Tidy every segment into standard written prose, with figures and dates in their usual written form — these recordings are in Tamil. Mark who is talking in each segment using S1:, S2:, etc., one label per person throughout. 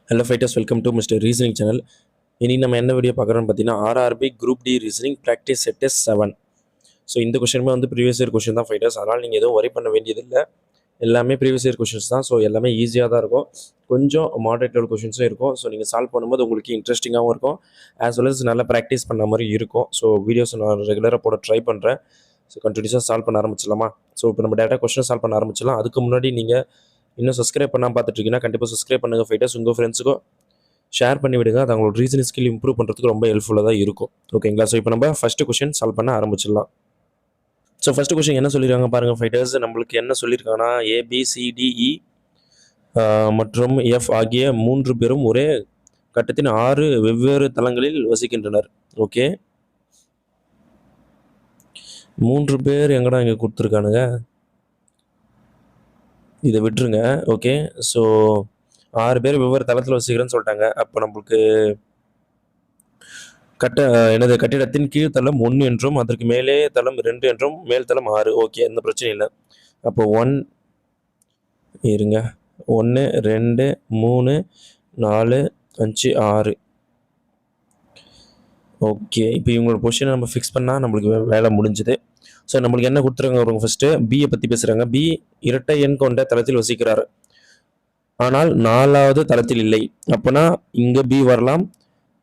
S1: Hello fighters, welcome to mister reasoning channel. இனி நம்ம என்ன வீடியோ பார்க்குறோம்னு பார்த்தீங்கன்னா, RRB group D reasoning practice set 7. So இந்த கொஷனுமே வந்து ப்ரீவியஸ் இயர் கொஷின் தான் ஃபைட்டர்ஸ். அதனால் நீங்கள் எதுவும் வரி பண்ண வேண்டியதில்லை. எல்லாமே ப்ரீவியஸ் இயர் கொஷின்ஸ் தான். ஸோ எல்லாமே ஈஸியாக தான் இருக்கும். கொஞ்சம் மாடரேட் லெவல் கொஷின்ஸும் இருக்கும். ஸோ நீங்கள் சால்வ் பண்ணும்போது உங்களுக்கு இன்ட்ரெஸ்டிங்காகவும் இருக்கும். ஆஸ் வெல் அஸ் நல்லா ப்ராக்டிஸ் பண்ண மாதிரி இருக்கும். ஸோ வீடியோஸ் நான் ரெகுலராக போட ட்ரை பண்ணுறேன். ஸோ கண்டினியூஸாக சால்வ் பண்ண ஆரம்பிச்சிடலாமா? ஸோ இப்போ நம்ம டேட்டா கொஷினை சால்வ் பண்ண ஆரம்பிச்சிடலாம். அதுக்கு முன்னாடி நீங்கள் இன்னும் சப்ஸ்கிரைப் பண்ணாமல் பார்த்துட்ருக்கீங்கன்னா கண்டிப்பாக சப்ஸ்கிரைப் பண்ணுங்கள் ஃபைட்டர்ஸ். உங்கள் ஃப்ரெண்ட்ஸுக்கும் ஷேர் பண்ணி விடுங்க. அது அவங்களோட ரீசனிங் ஸ்கில் இம்ப்ரூவ் பண்ணுறதுக்கு ரொம்ப ஹெல்ப்ஃபுல்லாக தான் இருக்கும். ஓகேங்களா? ஸோ இப்போ நம்ம ஃபஸ்ட்டு கொஷின் சால்வ் பண்ண ஆரம்பிச்சிடலாம். ஸோ ஃபஸ்ட்டு கொஷின் என்ன சொல்லியிருக்காங்க பாருங்கள் ஃபைட்டர்ஸ். நம்மளுக்கு என்ன சொல்லியிருக்காங்கன்னா, ஏபிசிடிஇ மற்றும் எஃப் ஆகிய 3 பேரும் ஒரே கட்டத்தின் 6 வெவ்வேறு தளங்களில் வசிக்கின்றனர். ஓகே, 3 பேர் எங்கடா இங்கே கொடுத்துருக்கானுங்க, இதை விட்டுருங்க. ஓகே, ஸோ 6 பேர் வெவ்வேறு தளத்தில் வசிக்கிறேன்னு சொல்லிட்டாங்க. அப்போ நம்மளுக்கு கட்டிடத்தின் கீழ்த்தளம் 1 என்றும் அதற்கு மேலே தளம் 2 என்றும் மேல் தளம் 6. ஓகே, எந்த பிரச்சனையும் இல்லை. அப்போ 1 2 3 4 5 6. ஓகே, இப்போ இவங்களோட பொசிஷனை நம்ம ஃபிக்ஸ் பண்ணால் நம்மளுக்கு வேலை முடிஞ்சுது. ஸோ நம்மளுக்கு என்ன கொடுத்துருக்காங்க ஃபஸ்ட்டு பியை பற்றி பேசுகிறாங்க. பி இரட்டை எண் கொண்ட தளத்தில் வசிக்கிறார், ஆனால் 4வது தளத்தில் இல்லை. அப்போனா இங்கே பி வரலாம்,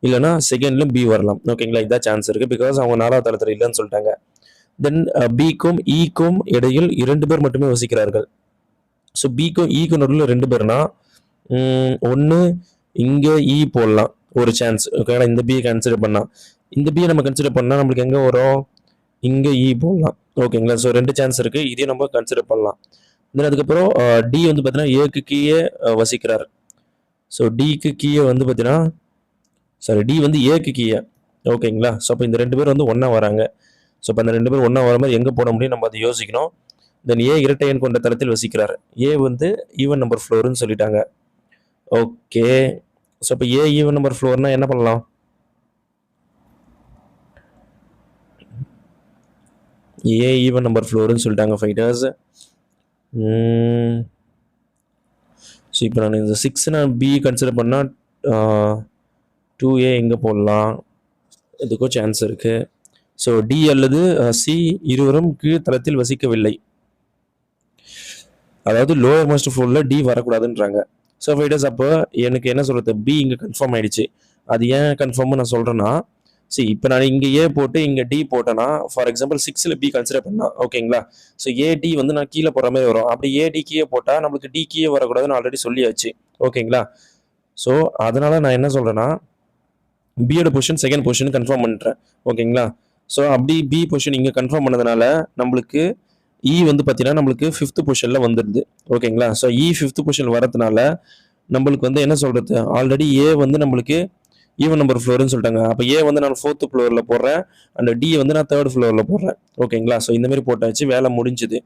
S1: இல்லைனா செகண்ட்லையும் பி வரலாம். ஓகேங்களா? இதான் சான்ஸ் இருக்குது. பிகாஸ் அவங்க 4வது தளத்தில் இல்லைன்னு சொல்லிட்டாங்க. தென் பிக்கும் இக்கும் இடையில் 2 பேர் மட்டுமே வசிக்கிறார்கள். ஸோ பிக்கும் இக்கும் நடுவில் 2 பேர்னா ஒன்று இங்கே இ போடலாம், ஒரு சான்ஸ். ஓகேங்களா? இந்த பியை கன்சிடர் பண்ணால், இந்த பியை நம்ம கன்சிடர் பண்ணால் நம்மளுக்கு எங்கே வரும், இங்கே இ போடலாம். ஓகேங்களா? ஸோ 2 சான்ஸ் இருக்குது. இதையும் நம்ம கன்சிடர் பண்ணலாம். தென் அதுக்கப்புறம் டி வந்து பார்த்தீங்கன்னா ஏக்கு கீழே வசிக்கிறார். ஸோ டிக்கு கீழே வந்து பார்த்தீங்கன்னா டி வந்து ஏக்கு கீழே. ஓகேங்களா? ஸோ அப்போ இந்த 2 பேர் வந்து ஒன்றா வராங்க. ஸோ இப்போ அந்த 2 பேர் ஒன்றா வர மாதிரி எங்கே போட முடியும் நம்ம அதை யோசிக்கணும். தென் ஏ இரட்டை எண் கொண்ட தளத்தில் வசிக்கிறார். ஏ வந்து ஈவன் நம்பர் ஃப்ளோர்னு சொல்லிட்டாங்க. ஓகே, ஸோ இப்போ ஏ ஈவன் நம்பர் ஃப்ளோர்னா என்ன பண்ணலாம், ஏ ஈவன் நம்பர் ஃப்ளோர்னு சொல்லிட்டாங்க ஃபைட்டர்ஸ். ஸோ இப்போ நான் இந்த 6 நான் பி கன்சிடர் பண்ணால் 2A எங்கே போடலாம், இதுக்கும் சான்ஸ் இருக்குது. ஸோ டி அல்லது சி இருவரும் கீழ்த்தளத்தில் வசிக்கவில்லை, அதாவது லோயர் மோஸ்ட் ஃப்ளோரில் டி வரக்கூடாதுன்றாங்க. ஸோ ஃபைட்டர்ஸ் அப்போ எனக்கு என்ன சொல்கிறது, பி இங்கே கன்ஃபார்ம் ஆகிடுச்சு. அது ஏன் கன்ஃபார்ம் நான் சொல்கிறேன்னா, இப்போ நான் இங்கே ஏ போட்டு இங்கே டி போட்டேன்னா, ஃபார் எக்ஸாம்பிள் 6ல் பி கன்சிடர் பண்ணால், ஓகேங்களா? ஸோ ஏடி வந்து நான் கீழே போகிற மாதிரி வரும். அப்படி ஏடி கீழே போட்டால் நம்மளுக்கு டி கீழே வரக்கூடாதுன்னு ஆல்ரெடி சொல்லியாச்சு. ஓகேங்களா? ஸோ அதனால் நான் என்ன சொல்கிறேன்னா, பியோட பொசிஷன் செகண்ட் பொசிஷன் கன்ஃபார்ம் பண்ணுறேன். ஓகேங்களா? ஸோ அப்படி பி பொசிஷன் இங்கே கன்ஃபார்ம் பண்ணதுனால நம்மளுக்கு இ வந்து பார்த்தீங்கன்னா நம்மளுக்கு 5th பொசிஷனில் வந்துடுது. ஓகேங்களா? ஸோ இ 5th பொசிஷன் வரதுனால நம்மளுக்கு வந்து என்ன சொல்கிறது, ஆல்ரெடி ஏ வந்து நம்மளுக்கு ஈவன் நம்பர் ஃப்ளோர்னு சொல்லிட்டாங்க. அப்போ ஏ வந்து நான் 4th ஃப்ளோரில் போடுறேன், அண்ட் டி வந்து நான் 3rd ஃப்ளோரில் போடுறேன். ஓகேங்களா? ஸோ இந்தமாரி போட்டாச்சு, வேலை முடிஞ்சுது.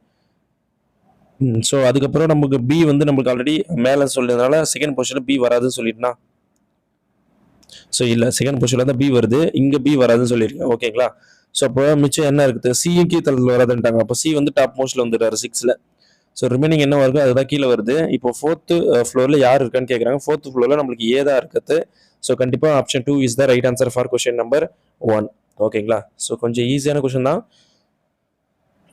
S1: ஸோ அதுக்கப்புறம் நமக்கு பி வந்து நம்மளுக்கு ஆல்ரெடி மேலே சொல்லியதுனால செகண்ட் பொசிஷனில் பி வராதுன்னு சொல்லிட்டுனா, ஸோ இல்லை, செகண்ட் பொசிஷனில் தான் பி வருது, இங்கே பி வராதுன்னு சொல்லியிருக்கேன். ஓகேங்களா? ஸோ அப்போ மிச்சம் என்ன இருக்குது, சியும் கீழ் தளத்தில் வராதுன்ட்டாங்க. அப்போ சி வந்து டாப் மோஸ்ட்டில் வந்துடுறாரு 6ல். ஸோ ரிமைனிங் என்ன வருது அதுதான் கீழே வருது. இப்போ 4th ஃப்ளோரில் யார் இருக்கான்னு கேட்குறாங்க. 4th ஃப்ளோரில் நம்மளுக்கு ஏ தான் இருக்குது. ஸோ கண்டிப்பாக option 2 is the right answer for question number 1. ஓகேங்களா? ஸோ கொஞ்சம் ஈஸியான கொஸ்டின் தான்,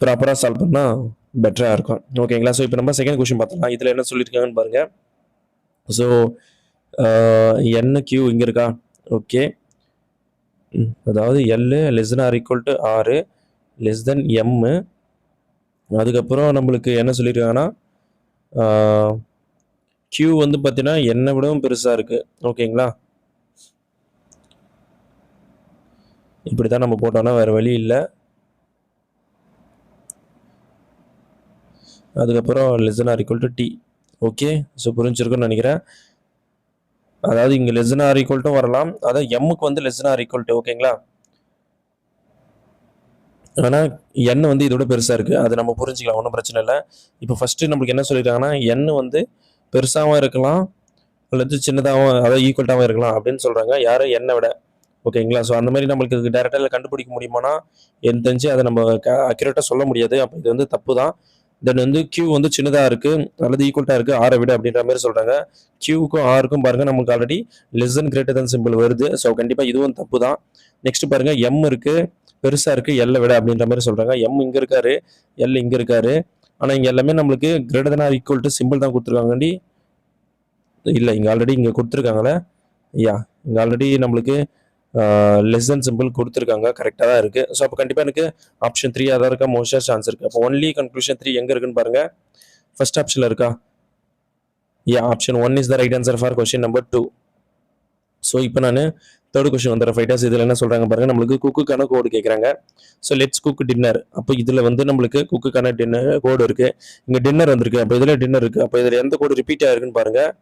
S1: ப்ராப்பராக சால்வ் பண்ணால் பெட்டராக இருக்கும். ஓகேங்களா? ஸோ இப்போ நம்ம செகண்ட் கொஸ்டின் பார்த்தலாம். இதில் என்ன சொல்லியிருக்காங்கன்னு பாருங்கள். ஸோ என்ன கியூ இங்கே இருக்கா? ஓகே, அதாவது L less than or equal to 6 less than M. அதுக்கப்புறம் நம்மளுக்கு என்ன சொல்லியிருக்காங்கன்னா, கியூ வந்து பார்த்தீங்கன்னா என்னை விடவும் பெருசாக இருக்குது. ஓகேங்களா? இப்படி தான் நம்ம போட்டோம்னா வேறு வழி இல்லை. அதுக்கப்புறம் less than or equal to D. Okay, so புரிஞ்சிருக்குன்னு நினைக்கிறேன். அதாவது இங்கே less than or equal to வரலாம், அதாவது எம்முக்கு வந்து less than or equal to. ஓகேங்களா? ஆனால் எண் வந்து இதோட பெருசாக இருக்குது, அது நம்ம புரிஞ்சிக்கலாம், ஒன்றும் பிரச்சனை இல்லை. இப்போ ஃபஸ்ட்டு நம்மளுக்கு என்ன சொல்லியிருக்காங்கன்னா, எண் வந்து பெருசாகவும் இருக்கலாம் அல்லது சின்னதாகவும், அதாவது ஈக்குவல்ட்டாகவும் இருக்கலாம் அப்படின்னு சொல்கிறாங்க. யார், எண்ணை விட. ஓகேங்களா? ஸோ அந்த மாதிரி நம்மளுக்கு டேரெக்டாக கண்டுபிடிக்க முடியுமானா எனக்கு தெரிஞ்சு அதை நம்ம அக்யூரேட்டாக சொல்ல முடியாது. அப்போ இது வந்து தப்பு தான். தென் வந்து Q வந்து சின்னதாக இருக்குது அல்லது ஈக்குவல்ட்டாக இருக்குது ஆரை விட அப்படின்ற மாதிரி சொல்கிறாங்க. Qக்கும் ஆருக்கும் பாருங்கள் நமக்கு already less than greater than simple வருது. ஸோ கண்டிப்பாக இதுவும் தப்பு தான். நெக்ஸ்ட் பாருங்கள் M இருக்குது பெருசாக இருக்குது எல்லை விட அப்படின்ற மாதிரி சொல்கிறாங்க. M இங்கே இருக்காரு, எல் இங்கே இருக்காரு. ஆனால் இங்கே எல்லாமே நம்மளுக்கு greater than or equal to simple தான் கொடுத்துருக்காங்கண்டி. இல்லை இங்கே ஆல்ரெடி இங்கே கொடுத்துருக்காங்களே. யா இங்கே ஆல்ரெடி நம்மளுக்கு லெஸ் தென் சிம்பிள் கொடுத்துருக்காங்க. கரெக்டாக தான் இருக்குது. ஸோ அப்போ கண்டிப்பாக எனக்கு ஆப்ஷன் 3 தான் இருக்கா மோஸ்டர் சான்ஸ் இருக்குது. அப்போ ஒன்லி கன்க்ளூஷன் 3 எங்கே இருக்குன்னு பாருங்கள். ஃபர்ஸ்ட் ஆப்ஷனில் இருக்கா? Yeah option 1 is the right answer for question number 2. So இப்போ நான் தேர்ட் கொஸ்டின் வந்துடுற ஃபைட்டர்ஸ். இதில் என்ன சொல்கிறாங்க பாருங்கள். நம்மளுக்கு குக்குக்கான கோடு கேட்குறாங்க. So let's cook dinner. அப்போ இதில் வந்து நம்மளுக்கு குக்குக்கான டின்னர் கோடு இருக்குது. இங்கே டின்னர் வந்திருக்கு. அப்போ இதில் டின்னர் இருக்குது. அப்போ இதில் எந்த கோடு ரிப்பீட் ஆகிருக்குன்னு பாருங்கள்.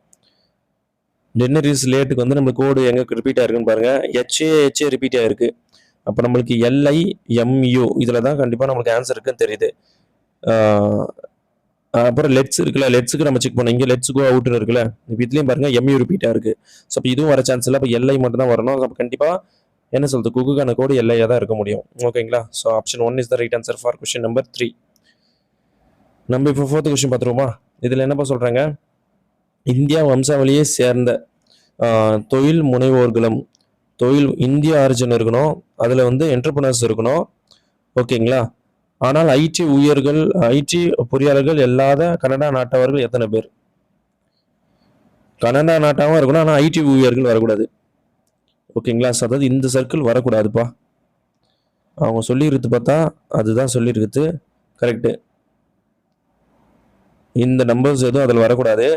S1: டின்னர் இஸ் லேட்டுக்கு வந்து நம்ம கோடு எங்கே ரிப்பீட் ஆகிருக்குன்னு பாருங்கள். ஹெச்ஏ ரிப்பீட் ஆகிருக்கு. அப்போ நம்மளுக்கு LIMU இதில் தான் கண்டிப்பாக நம்மளுக்கு ஆன்சர் இருக்குன்னு தெரியுது. அப்புறம் லெட்ஸ் இருக்குல்ல, லெட்ஸுக்கு நம்ம செக் பண்ணோம். இங்கே லெட்ஸ் கோ அவுட்னு இருக்குல்ல, இப்போ இதுலேயும் பாருங்கள் MU ரிப்பீட்டாக இருக்குது. ஸோ அப்போ இதுவும் வர சான்ஸ் இல்லை. அப்போ LI மட்டும் தான் வரணும். அப்போ கண்டிப்பாக என்ன சொல்கிறது குக்குக்கான கோடு LIயாக தான் இருக்க முடியும். ஓகேங்களா? So option 1 is the right answer for question number 3. நம்ம இப்போ 4th கொஸ்டின் பார்த்துருவோமா? இதில் என்னப்பா சொல்கிறாங்க. இந்தியா வம்சாவளியை சேர்ந்த தொழில் முனைவோர்களும் இந்திய ஆரிஜின் இருக்கணும். அதில் வந்து என்டர்பிரினர்ஸ் இருக்கணும். ஓகேங்களா? ஆனால் ஐடி பொறியாளர்கள் இல்லாத கனடா நாட்டவர்கள் எத்தனை பேர்? கனடா நாட்டாகவும் இருக்கணும், ஆனால் ஐடி ஊழியர்கள் வரக்கூடாது. ஓகேங்களா? ஸோ அதாவது இந்த சர்க்கிள் வரக்கூடாதுப்பா. அவங்க சொல்லியிருக்கு பார்த்தா அதுதான் சொல்லியிருக்குது. கரெக்டு. இந்த நம்பர்ஸ் எதுவும் அதில் வரக்கூடாது.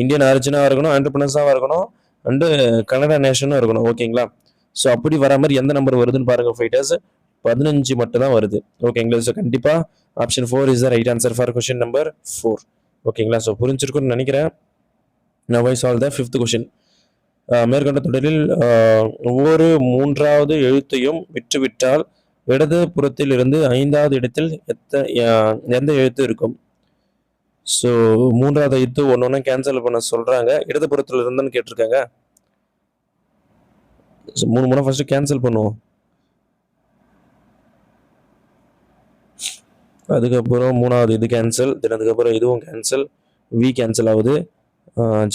S1: இந்தியன் ஆரிஜினாக இருக்கணும், என்டர்பிரினர்ஸாக இருக்கணும், அண்டு கனடா நேஷனும் இருக்கணும். ஓகேங்களா? ஸோ அப்படி வர மாதிரி எந்த நம்பர் வருதுன்னு பாருங்கள் ஃபைட்டர்ஸ். 15 மட்டும் தான் வருது. ஓகேங்களா? ஸோ கண்டிப்பாக option 4 is the right answer for question number 4. ஓகேங்களா? ஸோ புரிஞ்சிருக்குன்னு நினைக்கிறேன். Now I solve the 5th question. மேற்கண்ட தொடரில் ஒவ்வொரு 3வது எழுத்தையும் விட்டுவிட்டால் இடது புறத்தில் இருந்து 5வது இடத்தில் எந்த எழுத்து இருக்கும்? ஸோ 3வது எழுத்து ஒன்று கேன்சல் பண்ண சொல்கிறாங்க. இடது புறத்தில் இருந்துன்னு கேட்டிருக்காங்க. ஸோ 3 ஃபர்ஸ்ட் கேன்சல் பண்ணுவோம். அதுக்கப்புறம் 3வது இது கேன்சல். தென் அதுக்கப்புறம் இதுவும் கேன்சல். வி கேன்சல் ஆகுது,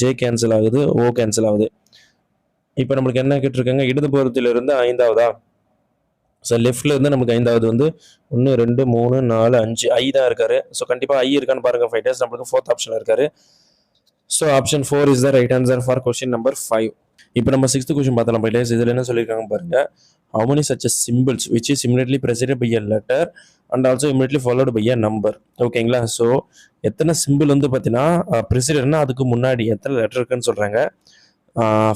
S1: ஜே கேன்சல் ஆகுது, ஓ கேன்சல் ஆகுது. இப்போ நம்மளுக்கு என்ன கேட்டிருக்காங்க. இடதுபுறத்திலிருந்து 5வதா? ஸோ லெஃப்ட்ல இருந்து நமக்கு 5வது வந்து 1 2 3 4 5 ஐ தான் இருக்காரு. ஸோ கண்டிப்பாக ஐ இருக்கான்னு பாருங்க ஃபைட்டர்ஸ். நம்மளுக்கு 4th ஆப்ஷன் இருக்காரு. So option 4 is the right answer for question number 5. இப்போ நம்ம 6th கொஸ்டின் பார்த்தலாம் ஃபைட்டர்ஸ். இதில் என்ன சொல்லியிருக்காங்க பாருங்க. How many such symbols which is immediately preceded by a letter and also immediately followed by a number? ஓகேங்களா? ஸோ எத்தனை சிம்பிள் வந்து பார்த்தீங்கன்னா ப்ரெசிடென்ட்னா அதுக்கு முன்னாடி எத்தனை லெட்டர் இருக்குன்னு சொல்கிறாங்க.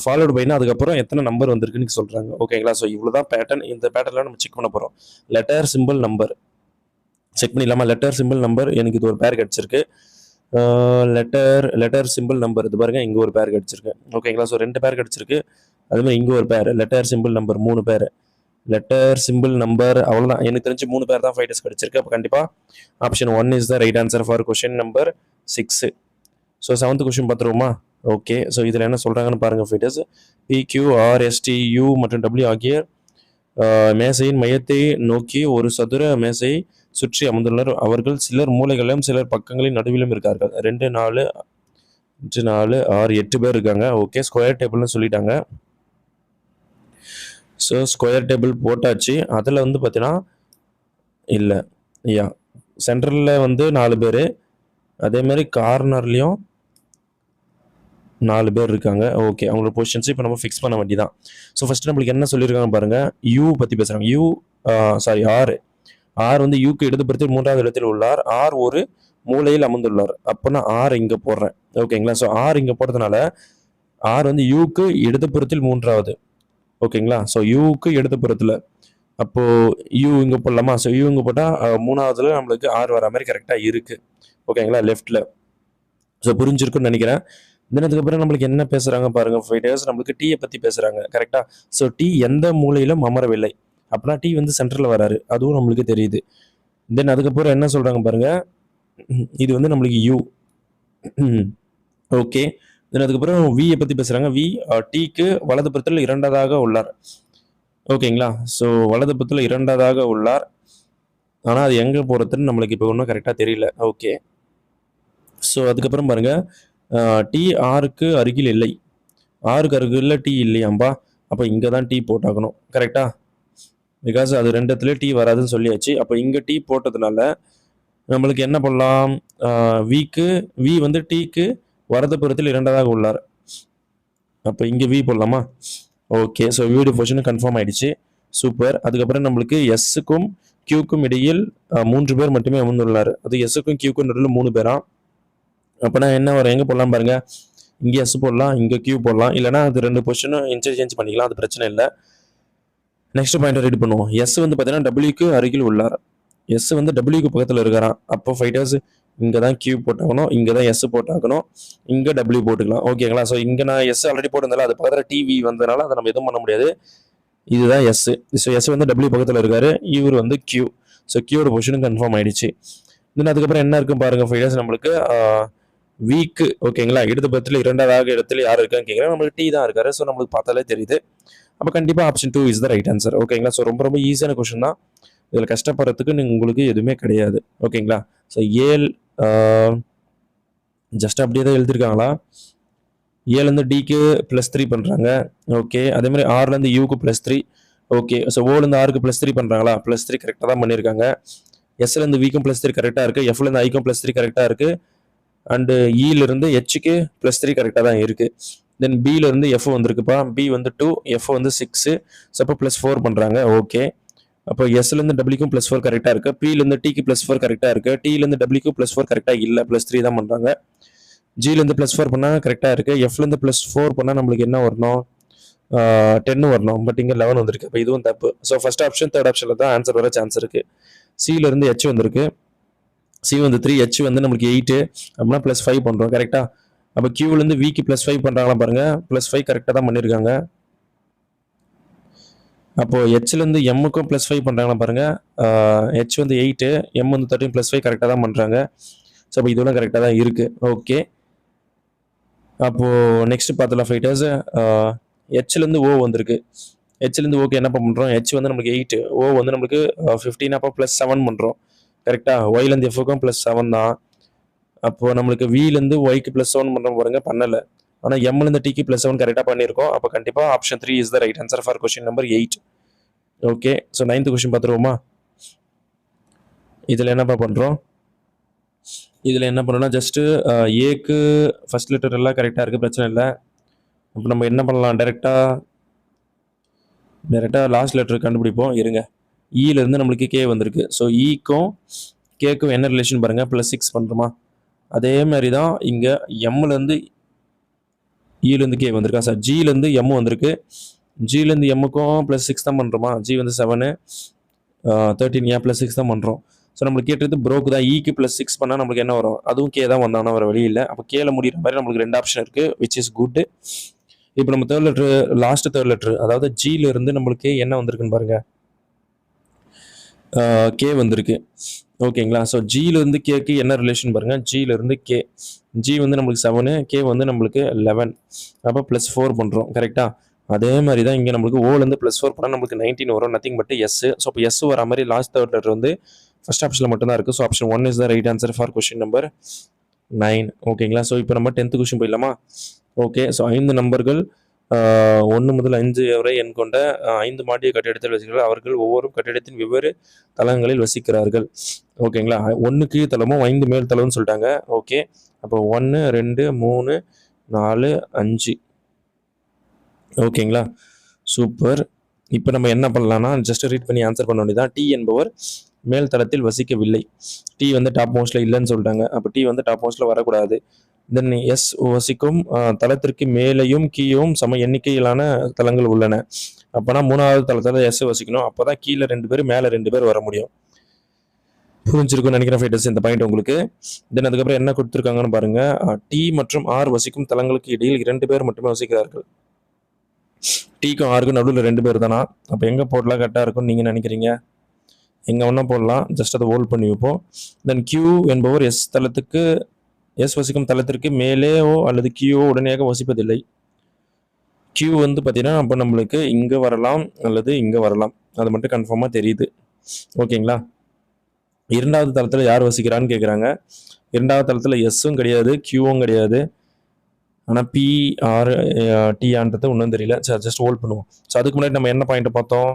S1: ஃபாலோடு பைனா அதுக்கப்புறம் எத்தனை நம்பர் வந்திருக்குன்னு சொல்கிறாங்க. ஓகேங்களா? ஸோ இவ்வளோ தான் பேட்டர்ன். இந்த பேட்டர்னில் நம்ம செக் பண்ண போகிறோம். லெட்டர் சிம்பிள் நம்பர் செக் பண்ணிடலாமா? லெட்டர் சிம்பிள் நம்பர் எனக்கு இது ஒரு பேர் கிடச்சிருக்கு. லெட்டர் சிம்பிள் நம்பர் இது பாருங்க, இங்கே ஒரு பேர் கிடச்சிருக்கு. ஓகேங்களா? ஸோ 2 பேர் கிடச்சிருக்கு. அதுமாதிரி இங்கே ஒரு பேர் லெட்டர் சிம்பிள் நம்பர் 3 பேர். லெட்டர் சிம்பிள் நம்பர் அவ்வளோதான். எனக்கு தெரிஞ்சு 3 பேர் தான் ஃபைட்டர்ஸ் கிடச்சிருக்கு. அப்போ கண்டிப்பாக option 1 is the right answer for question number 6. So 7th question பார்த்துருவோமா? ஓகே. ஸோ இதில் என்ன சொல்கிறாங்கன்னு பாருங்கள் ஃபைட்டர்ஸ். PQRSTU மற்றும் W ஆகிய மேசையின் மையத்தை நோக்கி ஒரு சதுர மேசையை சுற்றி அமர்ந்துள்ளனர். அவர்கள் சிலர் மூலைகளிலும் சிலர் பக்கங்களின் நடுவிலும் இருக்கார்கள். 2 4 4 6 8 பேர் இருக்காங்க. ஓகே. ஸ்கொயர் டேபிள்னு சொல்லிட்டாங்க. ஸோ ஸ்கொயர் டேபிள் போட்டாச்சு. அதில் வந்து பார்த்தீங்கன்னா இல்லை சென்ட்ரலில் வந்து 4 பேர், அதேமாதிரி கார்னர்லேயும் 4 பேர் இருக்காங்க. ஓகே. அவங்களோட பொசிஷன்ஸ் இப்போ நம்ம ஃபிக்ஸ் பண்ண வேண்டியதான். ஸோ ஃபஸ்ட்டு நம்மளுக்கு என்ன சொல்லியிருக்காங்க பாருங்கள். யூ பற்றி பேசுகிறாங்க. ஆர் வந்து யூக்கு இடதுபுறத்தில் 3வது இடத்தில் உள்ளார். ஆர் ஒரு மூலையில் அமர்ந்துள்ளார். அப்போ நான் ஆர் இங்கே போடுறேன். ஓகேங்களா? ஸோ ஆர் இங்கே போடுறதுனால ஆர் வந்து யூக்கு இடதுபுறத்தில் 3வது. ஓகேங்களா? ஸோ யூக்கு இடதுபுறத்தில் அப்போது யூ இங்கே போடலாமா? ஸோ யூ இங்கே போட்டால் 3வதுல நம்மளுக்கு ஆர் வர மாதிரி கரெக்டாக இருக்குது. ஓகேங்களா? லெஃப்டில். ஸோ புரிஞ்சிருக்குன்னு நினைக்கிறேன். தினத்துக்கப்புறம் நம்மளுக்கு என்ன பேசுகிறாங்க பாருங்கள் ஃபைட்டர்ஸ். நம்மளுக்கு டீயை பற்றி பேசுகிறாங்க. கரெக்டாக? ஸோ டீ எந்த மூலையிலும் அமரவில்லை. அப்படின்னா டீ வந்து சென்டரில் வராரு. அதுவும் நம்மளுக்கு தெரியுது. தென் அதுக்கப்புறம் என்ன சொல்கிறாங்க பாருங்கள். இது வந்து நம்மளுக்கு யூ. ஓகே. தென் அதுக்கப்புறம் வியை பற்றி பேசுகிறாங்க. வி டீக்கு வலதுபுறத்தில் 2வது உள்ளார். ஓகேங்களா? ஸோ வலதுபுறத்தில் 2வது உள்ளார். ஆனால் அது எங்கே போகிறதுன்னு நம்மளுக்கு இப்போ ஒன்றும் கரெக்டாக தெரியல. ஓகே. ஸோ அதுக்கப்புறம் பாருங்கள் டி ஆருக்கு அருகில் இல்லை, ஆருக்கு அருகில் டி இல்லையாம்பா. அப்போ இங்கே தான் டி போட்டாகணும் கரெக்டாக, பிகாஸ் அது ரெண்டு இடத்துல டி வராதுன்னு சொல்லியாச்சு. அப்போ இங்கே டி போட்டதுனால நம்மளுக்கு என்ன பண்ணலாம், விக்கு வி வந்து டிக்கு வரதுபுறத்தில் இரண்டாவதாக உள்ளார். அப்போ இங்கே வி போடலாமா? ஓகே, ஸோ வீடு பொசிஷன் கன்ஃபார்ம் ஆயிடுச்சு. சூப்பர். அதுக்கப்புறம் நம்மளுக்கு எஸ்ஸுக்கும் கியூக்கும் இடையில் 3 பேர் மட்டுமே அமர்ந்துள்ளார். அது எஸ்ஸுக்கும் கியூக்கும் நடுவில் 3 பேரா. அப்போனா என்ன வரும், எங்கே போடலாம் பாருங்க, இங்கே எஸ் போடலாம், இங்கே கியூ போடலாம், இல்லைனா அது ரெண்டு பொசிஷனும் இன்டர்சேஞ்ச் பண்ணிக்கலாம், அது பிரச்சனை இல்லை. நெக்ஸ்ட் பாயிண்ட் ரீட் பண்ணுவோம். எஸ் வந்து பார்த்தீங்கன்னா டபிள்யூக்கு அருகில் உள்ளார். எஸ் வந்து டபிள்யூக்கு பக்கத்தில் இருக்கிறான். அப்போ ஃபைட்டர்ஸ் இங்கே தான் கியூ போட்டாகணும், இங்கே தான் எஸ் போட்டாகணும், இங்கே டபிள்யூ போட்டுக்கலாம். ஓகேங்களா? ஸோ இங்கே நான் எஸ் ஆல்ரெடி போட்டிருந்தால அது பக்கத்தில் டிவி வந்ததுனால அதை நம்ம எதுவும் பண்ண முடியாது. இதுதான் எஸ். ஸோ எஸ் வந்து டபிள்யூ பக்கத்தில் இருக்காரு, இவர் வந்து கியூ. ஸோ கியூட பொசிஷன் கன்ஃபார்ம் ஆயிடுச்சு. தென் அதுக்கப்புறம் என்ன இருக்கும் பாருங்க ஃபைட்டர்ஸ், நம்மளுக்கு வீக்கு. ஓகேங்களா? இடது பக்கத்தில் இரண்டாவது இடத்துல யார் இருக்கான்னு கேட்குறேன், நம்மளுக்கு டி தான் இருக்காரு. ஸோ நம்மளுக்கு பார்த்தாலே தெரியுது. அப்போ கண்டிப்பாக option 2 is the right answer. ஓகேங்களா? ஸோ ரொம்ப ரொம்ப ஈஸியான கொஸ்டின் தான், இதில் கஷ்டப்படுறதுக்கு உங்களுக்கு எதுவுமே கிடையாது. ஓகேங்களா? ஸோ ஏழு ஜஸ்ட் அப்படியே தான் எழுதியிருக்காங்களா, ஏலேருந்து டிக்கு +3 பண்ணுறாங்க. ஓகே, அதே மாதிரி ஆர்லேருந்து யூக்கு +3. ஓகே, ஸோ ஓலேருந்து ஆருக்கு +3 பண்ணுறாங்களா, +3 கரெக்டாக தான் பண்ணியிருக்காங்க. எஸ்லேருந்து விக்கும் +3 கரெக்டாக இருக்குது, எஃப்லேருந்து ஐக்கும் +3 கரெக்டாக இருக்குது, அண்டு இலேருந்து ஹெச்சுக்கு +3 கரெக்டாக தான் இருக்குது. தென் பியிலேருந்து எஃப் வந்திருக்குப்பா, பி வந்து 2, எஃப் வந்து 6. ஸோ அப்போ +4 பண்ணுறாங்க. ஓகே, அப்போ எஸ்லேருந்து டபிள்யூக்கும் +4 கரெக்டாக இருக்குது, பிலேருந்து டிக்கு +4 கரெக்டாக இருக்குது, டிலேருந்து டபிள்யூக்கும் +4 கரெக்டாக இல்லை, +3 தான் பண்ணுறாங்க. ஜிலேருந்து +4 பண்ணால் கரெக்டாக இருக்குது, எஃப்லேருந்து +4 பண்ணால் நம்மளுக்கு என்ன வரணும், 10 வரணும். பட் இங்கே 11 வந்திருக்கு. அப்போ இதுவும் தப்பு. ஸோ ஃபர்ஸ்ட் ஆப்ஷன் தேர்ட் ஆப்ஷனில் தான் ஆன்சர் வர சான்ஸ் இருக்குது. சிலேருந்து ஹெச் வந்திருக்கு, சி வந்து 3, ஹெச் வந்து நம்மளுக்கு 8, அப்படின்னா +5 பண்ணுறோம் கரெக்டாக. அப்போ கியூலேருந்து விக்கு +5 பண்ணுறாங்களா பாருங்கள், +5 கரெக்டாக தான் பண்ணியிருக்காங்க. அப்போது ஹெச்லேருந்து எம்முக்கும் +5 பண்ணுறாங்களா பாருங்கள், ஹெச் வந்து 8, எம் வந்து 13, +5 கரெக்டாக தான் பண்ணுறாங்க. ஸோ அப்போ இதெல்லாம் கரெக்டாக தான் இருக்குது. ஓகே, அப்போது நெக்ஸ்ட் பார்த்தலாம் ஃபைட்டர்ஸ், ஹெச்லேருந்து ஓ வந்திருக்கு, ஹெச்லேருந்து ஓகே என்ன பண்ணுறோம், ஹெச் வந்து நம்மளுக்கு 8, ஓ வந்து நம்மளுக்கு 15, அப்போ +7 பண்ணுறோம் கரெக்டாக. ஒய்லேருந்து எஃப்க்கும் +7 தான். அப்போது நம்மளுக்கு விலேருந்து ஒய்க்கு +7 பண்ணுறோம் பாருங்க, பண்ணலை. ஆனால் எம்லேருந்து டிக்கு +7 கரெக்டாக பண்ணியிருக்கோம். அப்போ கண்டிப்பாக option 3 is the right answer for question number 8. Okay, so 9th question பார்த்துருவோமா. இதில் என்னப்பா பண்ணுறோம், இதில் என்ன பண்ணணும்னா ஜஸ்ட்டு ஏக்கு ஃபர்ஸ்ட் லெட்டர் எல்லாம் கரெக்டாக இருக்குது, பிரச்சனை இல்லை. அப்போ நம்ம என்ன பண்ணலாம், டேரெக்டாக லாஸ்ட் லெட்டர் கண்டுபிடிப்போம். இருங்க, இலேருந்து நம்மளுக்கு கே வந்திருக்கு. ஸோ இக்கும் கேக்கும் என்ன ரிலேஷன் பாருங்கள், +6 பண்ணுறோமா. அதே மாதிரி தான் இங்கே எம்லேருந்து இலேருந்து கே வந்திருக்கா சார், ஜிலேருந்து எம் வந்திருக்கு, ஜிலேருந்து எம்முக்கும் +6 தான் பண்ணுறோமா. ஜி வந்து 7, 13, ஏன் +6 தான் பண்ணுறோம். ஸோ நம்மளுக்கு கேட்டது ப்ரோக்கு தான், இக்கு +6 பண்ணால் நம்மளுக்கு என்ன வரும், அதுவும் கே தான் வந்தாங்கன்னா வர வழி இல்லை. அப்போ கேல முடிகிற மாதிரி நம்மளுக்கு 2 ஆப்ஷன் இருக்குது, விச் இஸ் குட். இப்போ நம்ம third letter, last third letter, அதாவது ஜியிலேருந்து நம்மளுக்கு என்ன வந்திருக்குன்னு பாருங்கள், கே வந்திருக்கு. ஓகேங்களா? ஸோ ஜியிலேருந்து கேக்கு என்ன ரிலேஷன் பாருங்கள், ஜியிலேருந்து கே, ஜி வந்து நம்மளுக்கு 7, கே வந்து நம்மளுக்கு 11, அப்போ +4 பண்ணுறோம் கரெக்டாக. அதே மாதிரி தான் இங்கே நம்மளுக்கு ஓலேருந்து +4 பண்ணால் நம்மளுக்கு 19 வரும், நத்திங் பட் எஸ். ஸோ இப்போ எஸ் வர மாதிரி லாஸ்ட் தேர்ட் லெட்டர் வந்து ஃபர்ஸ்ட் ஆப்ஷனில் மட்டும்தான் இருக்குது. So option 1 is the right answer for question number 9. ஓகேங்களா? ஸோ இப்போ நம்ம 10th கொஸ்டின் போயிடலாமா. ஓகே, ஸோ 5 நம்பர்கள் 1 முதல் 5 வரை எண் கொண்ட 5 மாடிய கட்டிடத்தில் வசிக்கிறார்கள். அவர்கள் ஒவ்வொரு கட்டிடத்தின் வெவ்வேறு தளங்களில் வசிக்கிறார்கள். ஓகேங்களா? 1 கீழ் தளமும் 5 மேல் தளம்னு சொல்லிட்டாங்க. ஓகே, அப்போ 1, 2, 3, 4, 5. ஓகேங்களா? சூப்பர். இப்போ நம்ம என்ன பண்ணலாம்னா ஜஸ்ட் ரீட் பண்ணி ஆன்சர் பண்ண வேண்டியதான். டி என்பவர் மேல் தளத்தில் வசிக்கவில்லை. டி வந்து டாப் மோஸ்ட்டில் இல்லைன்னு சொல்லிட்டாங்க. அப்போ டி வந்து டாப் மோஸ்ட்டில் வரக்கூடாது. தென் எஸ் வசிக்கும் தளத்திற்கு மேலேயும் கீழும் சம எண்ணிக்கையிலான தளங்கள் உள்ளன. அப்போனா 3வது தளத்தில் எஸ் வசிக்கணும். அப்போ தான் கீழே 2 பேர் மேலே 2 பேர் வர முடியும். புரிஞ்சிருக்கும்னு நினைக்கிறேன் ஃபைட்டர்ஸ் இந்த பாயிண்ட் உங்களுக்கு. தென் அதுக்கப்புறம் என்ன கொடுத்துருக்காங்கன்னு பாருங்க, டி மற்றும் ஆர் வசிக்கும் தளங்களுக்கு இடையில் 2 பேர் மட்டுமே வசிக்கிறார்கள். டிக்கும் ஆருக்கும் நடுவில் 2 பேர் தானா. அப்போ எங்கே போடலாம் கரெக்டாக இருக்கும்னு நீங்கள் நினைக்கிறீங்க, எங்கே ஒன்றா போடலாம், ஜஸ்ட் அதை ஹோல்ட் பண்ணி வைப்போம். தென் கியூ என்பவர் எஸ் வசிக்கும் தளத்திற்கு மேலேயோ அல்லது கியூவோ உடனடியாக வசிப்பதில்லை. கியூ வந்து பார்த்தீங்கன்னா அப்போ நம்மளுக்கு இங்கே வரலாம் அல்லது இங்கே வரலாம், அது மட்டும் கன்ஃபார்மாக தெரியுது. ஓகேங்களா? இரண்டாவது தளத்தில் யார் வசிக்கிறான்னு கேட்குறாங்க. இரண்டாவது தளத்தில் எஸ்ஸும் கிடையாது, கியூவும் கிடையாது. ஆனால் பிஆர் டிஆன்றது ஒன்றும் தெரியல. சரி, ஜஸ்ட் ஹோல்ட் பண்ணுவோம். ஸோ அதுக்கு முன்னாடி நம்ம என்ன பாயிண்ட் பார்த்தோம்?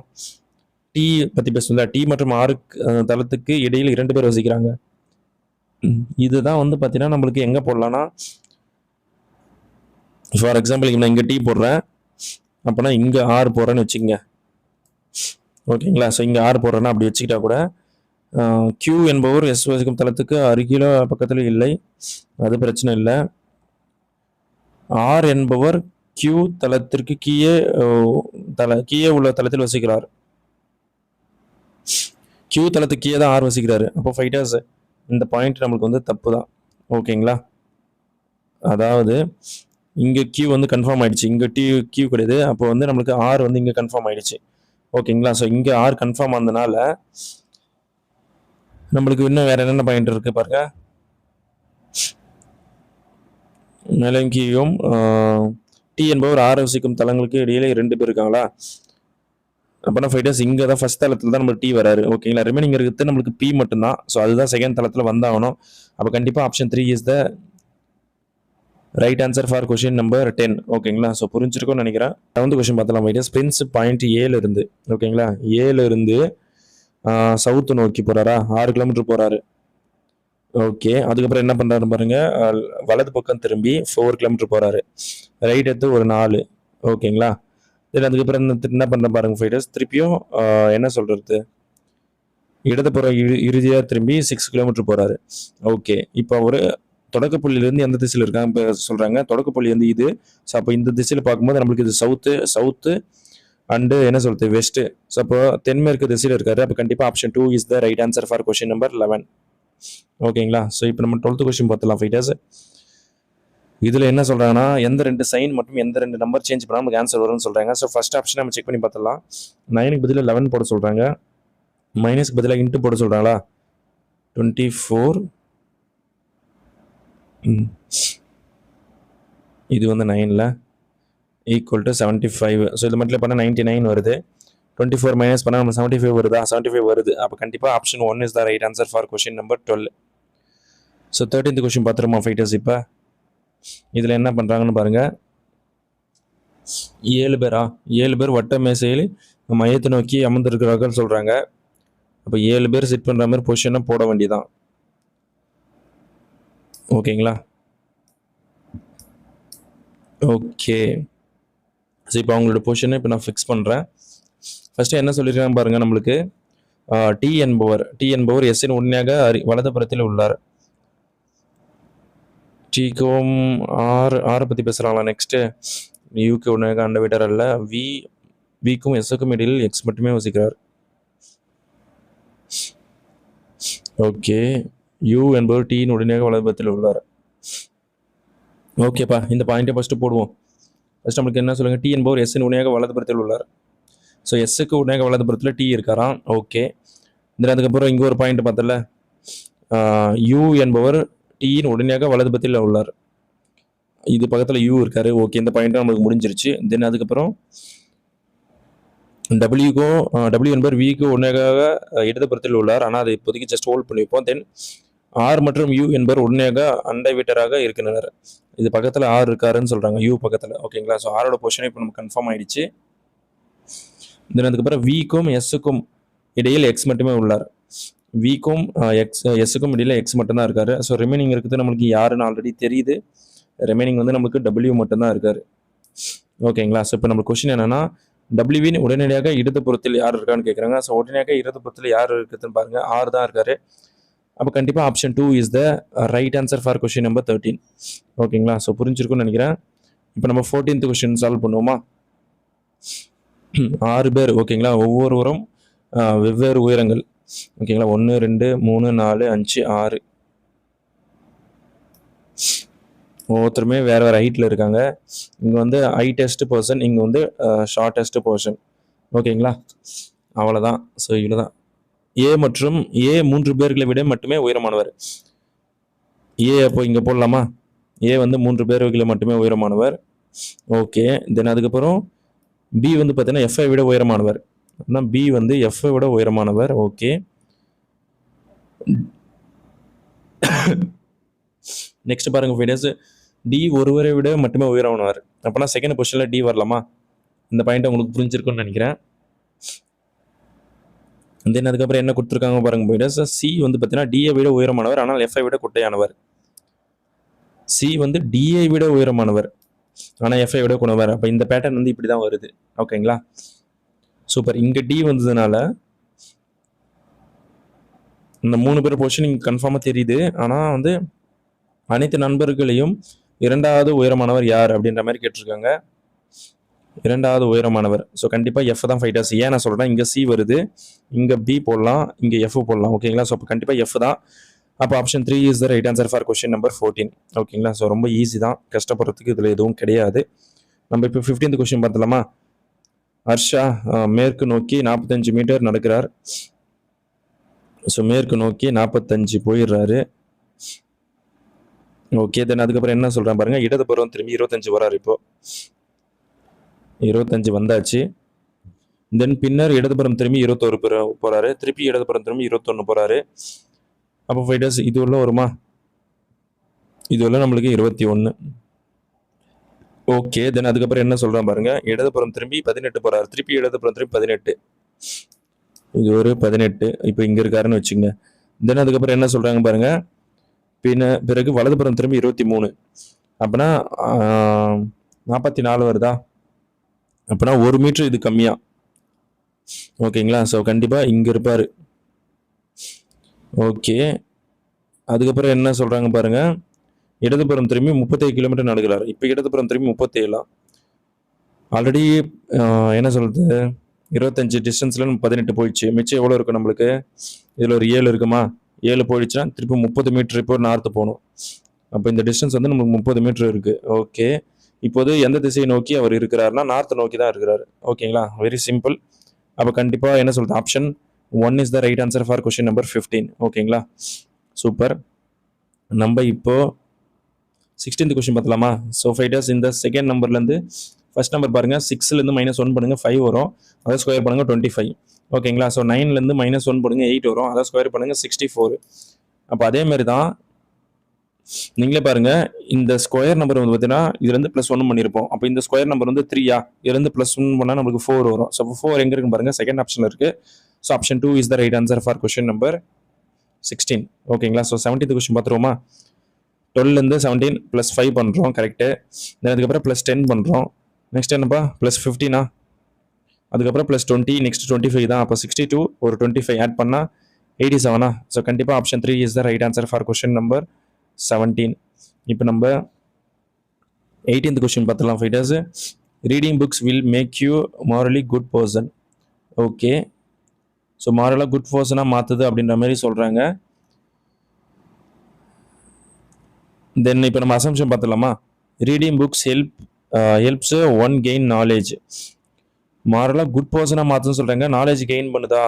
S1: டி பற்றி பேசுவோம்ல. டி மற்றும் ஆறு தளத்துக்கு இடையில் 2 பேர் வசிக்கிறாங்க. இதுதான் வந்து பார்த்தீங்கன்னா நம்மளுக்கு எங்கே போடலாம்னா, ஃபார் எக்ஸாம்பிள் நான் இங்கே டி போடுறேன், அப்போனா இங்கே ஆர் போடுறேன்னு வச்சுக்கோங்க. ஓகேங்களா? ஸோ இங்கே ஆர் போடுறேன்னா அப்படி வச்சுக்கிட்டா கூட கியூ என்பவர் எஸ் வசிக்கும் தளத்துக்கு அருகில பக்கத்தில் இல்லை, அது பிரச்சனை இல்லை. ஆர் என்பவர் கியூ தளத்திற்கு கீழே உள்ள தளத்தில் வசிக்கிறார். கியூ தளத்துக்கு கீழே தான் ஆர் வசிக்கிறாரு. அப்போ ஃபைட்டர்ஸ் இந்த பாயிண்ட் நம்மளுக்கு வந்து தப்பு தான். ஓகேங்களா? அதாவது இங்கே கியூ வந்து கன்ஃபார்ம் ஆயிடுச்சு, இங்கே கியூ கிடையாது. அப்போ வந்து நம்மளுக்கு ஆர் வந்து இங்கே கன்ஃபார்ம் ஆயிடுச்சு. ஓகேங்களா? ஸோ இங்கே ஆர் கன்ஃபார்ம் ஆனதுனால நம்மளுக்கு இன்னும் வேற என்னென்ன பாயிண்ட் இருக்கு பாருங்க. மேலும் கீழும் டி என்பவர் ஆர் வசிக்கும் தளங்களுக்கு இடையில 2 பேர் இருக்காங்களா? அப்போனா ஃபைட்டர்ஸ் இங்கே தான் ஃபர்ஸ்ட் தளத்தில் தான் நம்மளுக்கு டி வராரு. ஓகேங்களா? ரிமைனிங் இருக்கிறது நம்மளுக்கு பி மட்டும்தான். ஸோ அதுதான் செகண்ட் தளத்தில் வந்தாகணும். அப்போ கண்டிப்பாக option 3 is the right answer for question number 10. ஓகேங்களா? ஸோ புரிஞ்சிருக்கும்னு நினைக்கிறேன். 7th கொஸ்டின் பார்த்தலாம் ஃபைட்டர்ஸ். பிரின்ஸ் பாயிண்ட் 7 இருந்து, ஓகேங்களா, 7 இருந்து சவுத்து நோக்கி போறாரா, 6 கிலோமீட்டர் போறாரு. ஓகே, அதுக்கப்புறம் என்ன பண்றாரு பாருங்க, வலது பக்கம் திரும்பி 4 கிலோமீட்டர் போறாரு. ரைட் எடுத்து ஒரு 4. ஓகேங்களா? தென் அதுக்கப்புறம் என்ன பண்ற பாருங்க ஃபைட்டர்ஸ், திருப்பியும் என்ன சொல்றது, இடதுபுறம் இறுதியாக திரும்பி 6 கிலோமீட்டர் போறாரு. ஓகே, இப்போ ஒரு தொடக்க புள்ளியிலேருந்து எந்த திசையில் இருக்காங்க இப்போ சொல்றாங்க. தொடக்க புள்ளி வந்து இது. ஸோ அப்போ இந்த திசையில் பார்க்கும்போது நம்மளுக்கு இது சவுத்து அண்டு என்ன சொல்றது வெஸ்ட். ஸோ அப்போ தென்மேற்கு திசையில் இருக்காரு. அப்போ கண்டிப்பாக option 2 is the right answer for question number 11. ஓகேங்களா? ஸோ இப்போ நம்ம 12th கொஸ்டின் பார்த்தலாம் ஃபைட்டர்ஸ். இதில் என்ன சொல்றாங்கன்னா, எந்த 2 சைன் மற்றும் எந்த 2 நம்பர் சேஞ்ச் பண்ணால் நமக்கு ஆன்சர் வரும்னு சொல்றாங்க. ஸோ ஃபர்ஸ்ட் ஆப்ஷன் நம்ம செக் பண்ணி பார்த்துலாம். 9க்கு பதிலாக 11 போட சொல்றாங்க, மைனஸ்க்கு பதிலாக இன்ட்டு போட சொல்றாங்களா, 24. இது வந்து 9ல் ஈக்குவல் டு 75. ஸோ இது மட்டும் பண்ணால் 99 வருது. 24 மைனஸ் பண்ணால் நம்ம 75 வருதா, 75 வருது. அப்போ கண்டிப்பாக option 1 is the right answer for question number 12. So 13th question பார்த்துருமா ஃபைட்டர்ஸ். இப்போ இதில் என்ன பண்ணுறாங்கன்னு பாருங்க. 7 பேர் வட்ட மேசையில் மையத்தை நோக்கி அமர்ந்திருக்கிறார்கள் சொல்கிறாங்க. அப்போ 7 பேர் சிட் பண்ணுற மாதிரி பொசிஷனை போட வேண்டியதான். ஓகேங்களா? ஓகே, ஸோ இப்போ அவங்களோட பொசிஷனை இப்போ நான் ஃபிக்ஸ் பண்ணுறேன். ஃபஸ்ட்டு என்ன சொல்லியிருக்காங்க பாருங்கள் நம்மளுக்கு. டி என்பவர் எஸ்ஸின் உண்மையாக வலதுபுறத்தில் உள்ளார். டிக்கும் ஆரை பற்றி பேசுகிறாங்களா. நெக்ஸ்ட்டு யூக்கு உண்மையாக அண்டவிட்டர் அல்ல. விக்கும் எஸ்ஸுக்கும் இடையில் எக்ஸ் மட்டுமே வசிக்கிறார். ஓகே, யூ என்பவர் டீயின் உடனடியாக வலதுபுறத்தில் உள்ளார். ஓகேப்பா, இந்த பாயிண்ட்டை ஃபஸ்ட்டு போடுவோம். ஃபஸ்ட் நம்மளுக்கு என்ன சொல்லுங்கள், டி என்பவர் எஸ்ஸின் உடனடியாக வலதுபுறத்தில் உள்ளார். ஸோ எஸ்ஸுக்கு உடனடியாக வலதுபுறத்தில் டி இருக்காராம். ஓகே, தென் அதுக்கப்புறம் இங்கே ஒரு பாயிண்ட் பார்த்தல, யூ என்பவர் டீயின் உடனடியாக வலதுபுறத்தில் உள்ளார். இது பக்கத்தில் யூ இருக்காரு. ஓகே, இந்த பாயிண்ட்டும் நம்மளுக்கு முடிஞ்சிருச்சு. தென் அதுக்கப்புறம் டபிள்யூ என்பவர் விக்கு உடனடியாக இடதுபுறத்தில் உள்ளார். ஆனால் அதை இப்போதைக்கு ஜஸ்ட் ஹோல்ட் பண்ணி வைப்போம். தென் ஆர் மற்றும் யூ என்பவர் உடனடியாக அண்டைவீட்டராக இருக்கின்றனர். இது பக்கத்தில் ஆர் இருக்காருன்னு சொல்கிறாங்க, யூ பக்கத்தில். ஓகேங்களா? ஸோ ஆரோட பொசிஷன் இப்போ நம்ம கன்ஃபார்ம் ஆயிடுச்சு. தென் அதுக்கப்புறம் விக்கும் எஸ்ஸுக்கும் இடையில் எக்ஸ் மட்டுமே உள்ளார். விக்கும் எஸ்ஸுக்கும் இடையில் எக்ஸ் மட்டும்தான் இருக்காரு. ஸோ ரிமைனிங் இருக்குது நம்மளுக்கு யாருன்னு ஆல்ரெடி தெரியுது. ரிமைனிங் வந்து நம்மளுக்கு டபிள்யூ மட்டும்தான் இருக்காரு. ஓகேங்களா? ஸோ இப்போ நம்ம கொஸ்டின் என்னன்னா, டபிள்யூவின் உடனடியாக இடதுபுறத்தில் யார் இருக்கான்னு கேட்குறாங்க. ஸோ உடனடியாக இடதுபுறத்தில் யார் இருக்குதுன்னு பாருங்க, ஆர் தான் இருக்காரு. அப்போ கண்டிப்பாக option 2 is the right answer for question number 13. ஓகேங்களா? ஸோ புரிஞ்சிருக்கும்னு நினைக்கிறேன். இப்போ நம்ம 14th கொஸ்டின் சால்வ் பண்ணுவோமா. 6 பேர். ஓகேங்களா? ஒவ்வொருவரும் வெவ்வேறு உயரங்கள். ஓகேங்களா? 1 2 3 4 5 6 ஒவ்வொருத்தருமே வேறு வேறு ஹைட்டில் இருக்காங்க. இங்கே வந்து ஹைட்டஸ்ட் பர்சன், இங்கே வந்து ஷார்ட்டஸ்ட் பர்சன். ஓகேங்களா? அவ்வளோதான். ஸோ இவ்வளோதான். ஏ மற்றும் ஏ 3 பேர்களை விட மட்டுமே உயரமானவர். ஏ அப்போ இங்கே போடலாமா. ஏ வந்து 3 பேர்களை மட்டுமே உயரமானவர். ஓகே, தென் அதுக்கப்புறம் பி வந்து பார்த்தீங்கன்னா எஃப்ஐ விட உயரமானவர். ஆனால் பி வந்து எஃப்ஐ விட உயரமானவர். ஓகே, நெக்ஸ்ட் பாருங்க ஃபைடர்ஸ், டி ஒருவரை விட மட்டுமே உயரமானவர். அப்போனா செகண்ட் பொசிஷனில் டி வரலாமா? இந்த பாயிண்ட் உங்களுக்கு புரிஞ்சிருக்கும்னு நினைக்கிறேன். தென் அதுக்கப்புறம் என்ன கொடுத்துருக்காங்க பாருங்க ஃபைடர்ஸ், சி வந்து பார்த்தீங்கன்னா டியை விட உயரமானவர், ஆனால் எஃப்ஐ விட குட்டையானவர். சி வந்து டிஐ விட உயரமானவர், ஆனால் எஃப்ஐ விட குணவர். அப்போ இந்த பேட்டர்ன் வந்து இப்படி தான் வருது. ஓகேங்களா, சூப்பர். இங்கே டி வந்ததுனால இந்த 3 பேர் பொசிஷன் இங்கே கன்ஃபார்மாக தெரியுது. ஆனால் வந்து அனைத்து நண்பர்களையும் இரண்டாவது உயரமானவர் யார் அப்படின்ற மாதிரி கேட்டிருக்காங்க. இரண்டாவது உயரமானவர். ஸோ கண்டிப்பாக எஃப் தான் ஃபைட்டர்ஸ். ஏன் நான் சொல்கிறேன், இங்கே சி வருது, இங்கே பி போடலாம், இங்கே எஃப் போடலாம். ஓகேங்களா, ஸோ அப்போ கண்டிப்பாக எஃப் தான். அப்போ option 3 is the right answer for question number 14. ஓகேங்களா, ஸோ ரொம்ப ஈஸி தான், கஷ்டப்படுறதுக்கு இதில் எதுவும் கிடையாது. நம்ம இப்போ 15th கொஸ்டின் பார்த்தலாமா? ஹர்ஷா மேற்கு நோக்கி 45 மீட்டர் நடக்கிறார். ஸோ மேற்கு நோக்கி 45 போயிடுறாரு. ஓகே, தென் அதுக்கப்புறம் என்ன சொல்கிறேன் பாருங்க, இடதுபுறம் திரும்பி 25 வராரு. இப்போ 25 வந்தாச்சு. தென் பின்னர் இடதுபுறம் திரும்பி 21 போறாரு. திருப்பி இடதுபுறம் திரும்பி 21 போறாரு. அப்போ ஃபைட்டர்ஸ் இது உள்ள வருமா? இது உள்ள நம்மளுக்கு 21. ஓகே, தென் அதுக்கப்புறம் என்ன சொல்கிறேன் பாருங்க, இடதுபுறம் திரும்பி 18 போறாரு. திருப்பி இடதுபுறம் திரும்பி 18. இது ஒரு 18. இப்போ இங்கே இருக்காருன்னு வச்சுங்க. தென் அதுக்கப்புறம் என்ன சொல்கிறாங்க பாருங்க, பிறகு வலதுபுறம் திரும்பி 23. அப்போனா 44 வருதா? அப்போனா 1 மீட்டர் இது கம்மியா. ஓகேங்களா, ஸோ கண்டிப்பாக இங்கே இருப்பார். ஓகே, அதுக்கப்புறம் என்ன சொல்கிறாங்க பாருங்க, இடதுபுறம் திரும்பி 37 கிலோமீட்டர் நடக்கிறார். இப்போ இடதுபுறம் திரும்பி 37. ஆல்ரெடி என்ன சொல்கிறது, 25 டிஸ்டன்ஸில் 18 போயிடுச்சு. மிச்சம் எவ்வளோ இருக்கும் நம்மளுக்கு? இதில் ஒரு 7 இருக்குமா? 7 போயிடுச்சுன்னா திருப்பி 30 மீட்டர் இப்போ நார்த்து போகணும். அப்போ இந்த டிஸ்டன்ஸ் வந்து நமக்கு 30 மீட்டர் இருக்குது. ஓகே, இப்போது எந்த திசையை நோக்கி அவர் இருக்கிறாருன்னா நார்த்தை நோக்கி தான் இருக்கிறாரு. ஓகேங்களா, வெரி சிம்பிள். அப்போ கண்டிப்பாக என்ன சொல்கிறது, option 1 is the right answer for question number 15. ஓகேங்களா, சூப்பர். நம்ம இப்போ 16th கொஸ்டின் பார்த்தலாமா? ஸோ ஃபைட்டர்ஸ் இந்த செகண்ட் நம்பர்லேருந்து ஃபர்ஸ்ட் நம்பர் பாருங்கள், 6லேருந்து -1 பண்ணுங்க 5 வரும், அதை ஸ்கொயர் பண்ணுங்க 25. ஓகேங்களா, ஸோ 9லேருந்து -1 பண்ணுங்க 8 வரும், அதை ஸ்கொயர் பண்ணுங்க 64. அப்போ அதே மாதிரி தான் நீங்களே பாருங்க, இந்த ஸ்கொயர் நம்பர் வந்து பார்த்தீங்கன்னா இதுலேருந்து +1 பண்ணியிருப்போம். அப்போ இந்த ஸ்கொயர் நம்பர் வந்து 3யா, இதுலேருந்து +1 பண்ணால் நம்மளுக்கு 4 வரும். ஸோ 4 எங்கே இருக்குன்னு பாருங்க, செகண்ட் ஆப்ஷனில் இருக்குது. So option 2 is the right answer for question number 16. ஓகேங்களா, ஸோ 17th கொஸ்டின் பார்த்துருவோமா? 12லேருந்து 17 +5 பண்ணுறோம், கரெக்டு. அதுக்கப்புறம் +10 பண்ணுறோம். நெக்ஸ்ட் என்னப்பா, +15. அதுக்கப்புறம் +20, நெக்ஸ்ட் 25 தான். அப்போ 62 ஒரு 25 ஆட் பண்ணால் 87. ஸோ கண்டிப்பாக option 3 is the right answer for question number 17. இப்போ நம்ம 18th கொஸ்டின் பார்த்துலாம் fighters. Reading books will make you morally good person. Okay, so மாரலாக குட் பர்சனாக மாற்றுது அப்படின்ற மாதிரி சொல்கிறாங்க. தென் இப்போ நம்ம அசம்ஷன் பார்த்துலாமா? Reading books helps one gain knowledge. மாரலாக குட் பர்சனாக மாற்றுன்னு சொல்கிறாங்க, நாலேஜ் கெயின் பண்ணுதா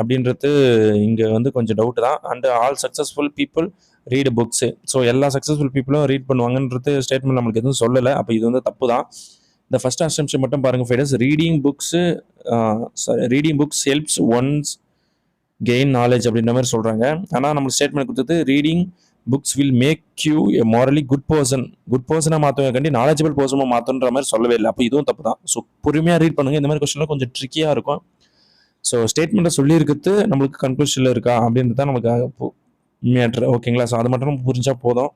S1: அப்படின்றது இங்கே வந்து கொஞ்சம் டவுட் தான். And all successful people read books. So எல்லா சக்ஸஸ்ஃபுல் பீப்புளும் ரீட் பண்ணுவாங்கன்றது ஸ்டேட்மெண்ட் நம்மளுக்கு எதுவும் சொல்லலை. அப்போ இது வந்து தப்பு தான். இந்த ஃபர்ஸ்ட் அசம்ஷன் மட்டும் பாருங்கள் fighters, reading books helps ones gain knowledge அப்படின்ற மாதிரி சொல்கிறாங்க. ஆனால் நம்மளுக்கு ஸ்டேட்மெண்ட் கொடுத்தது reading books will make you a morally good பர்சனாக மாற்றுவதற்காண்டி நாலேஜபிள் பர்சனாக மாற்றுன்ற மாதிரி சொல்லவே இல்லை. அப்போ இதுவும் தப்பு தான். ஸோ பொறுமையாக ரீட் பண்ணுங்கள். இந்த மாதிரி கொஸ்டின்லாம் கொஞ்சம் ட்ரிக்கியாக இருக்கும். ஸோ ஸ்டேட்மெண்ட்டை சொல்லியிருக்கிறது நம்மளுக்கு கன்க்ளூஷனில் இருக்கா அப்படின்றது தான் நமக்கு மேட்ரு. ஓகேங்களா, ஸோ அது மட்டும் நம்ம புரிஞ்சால் போதும்.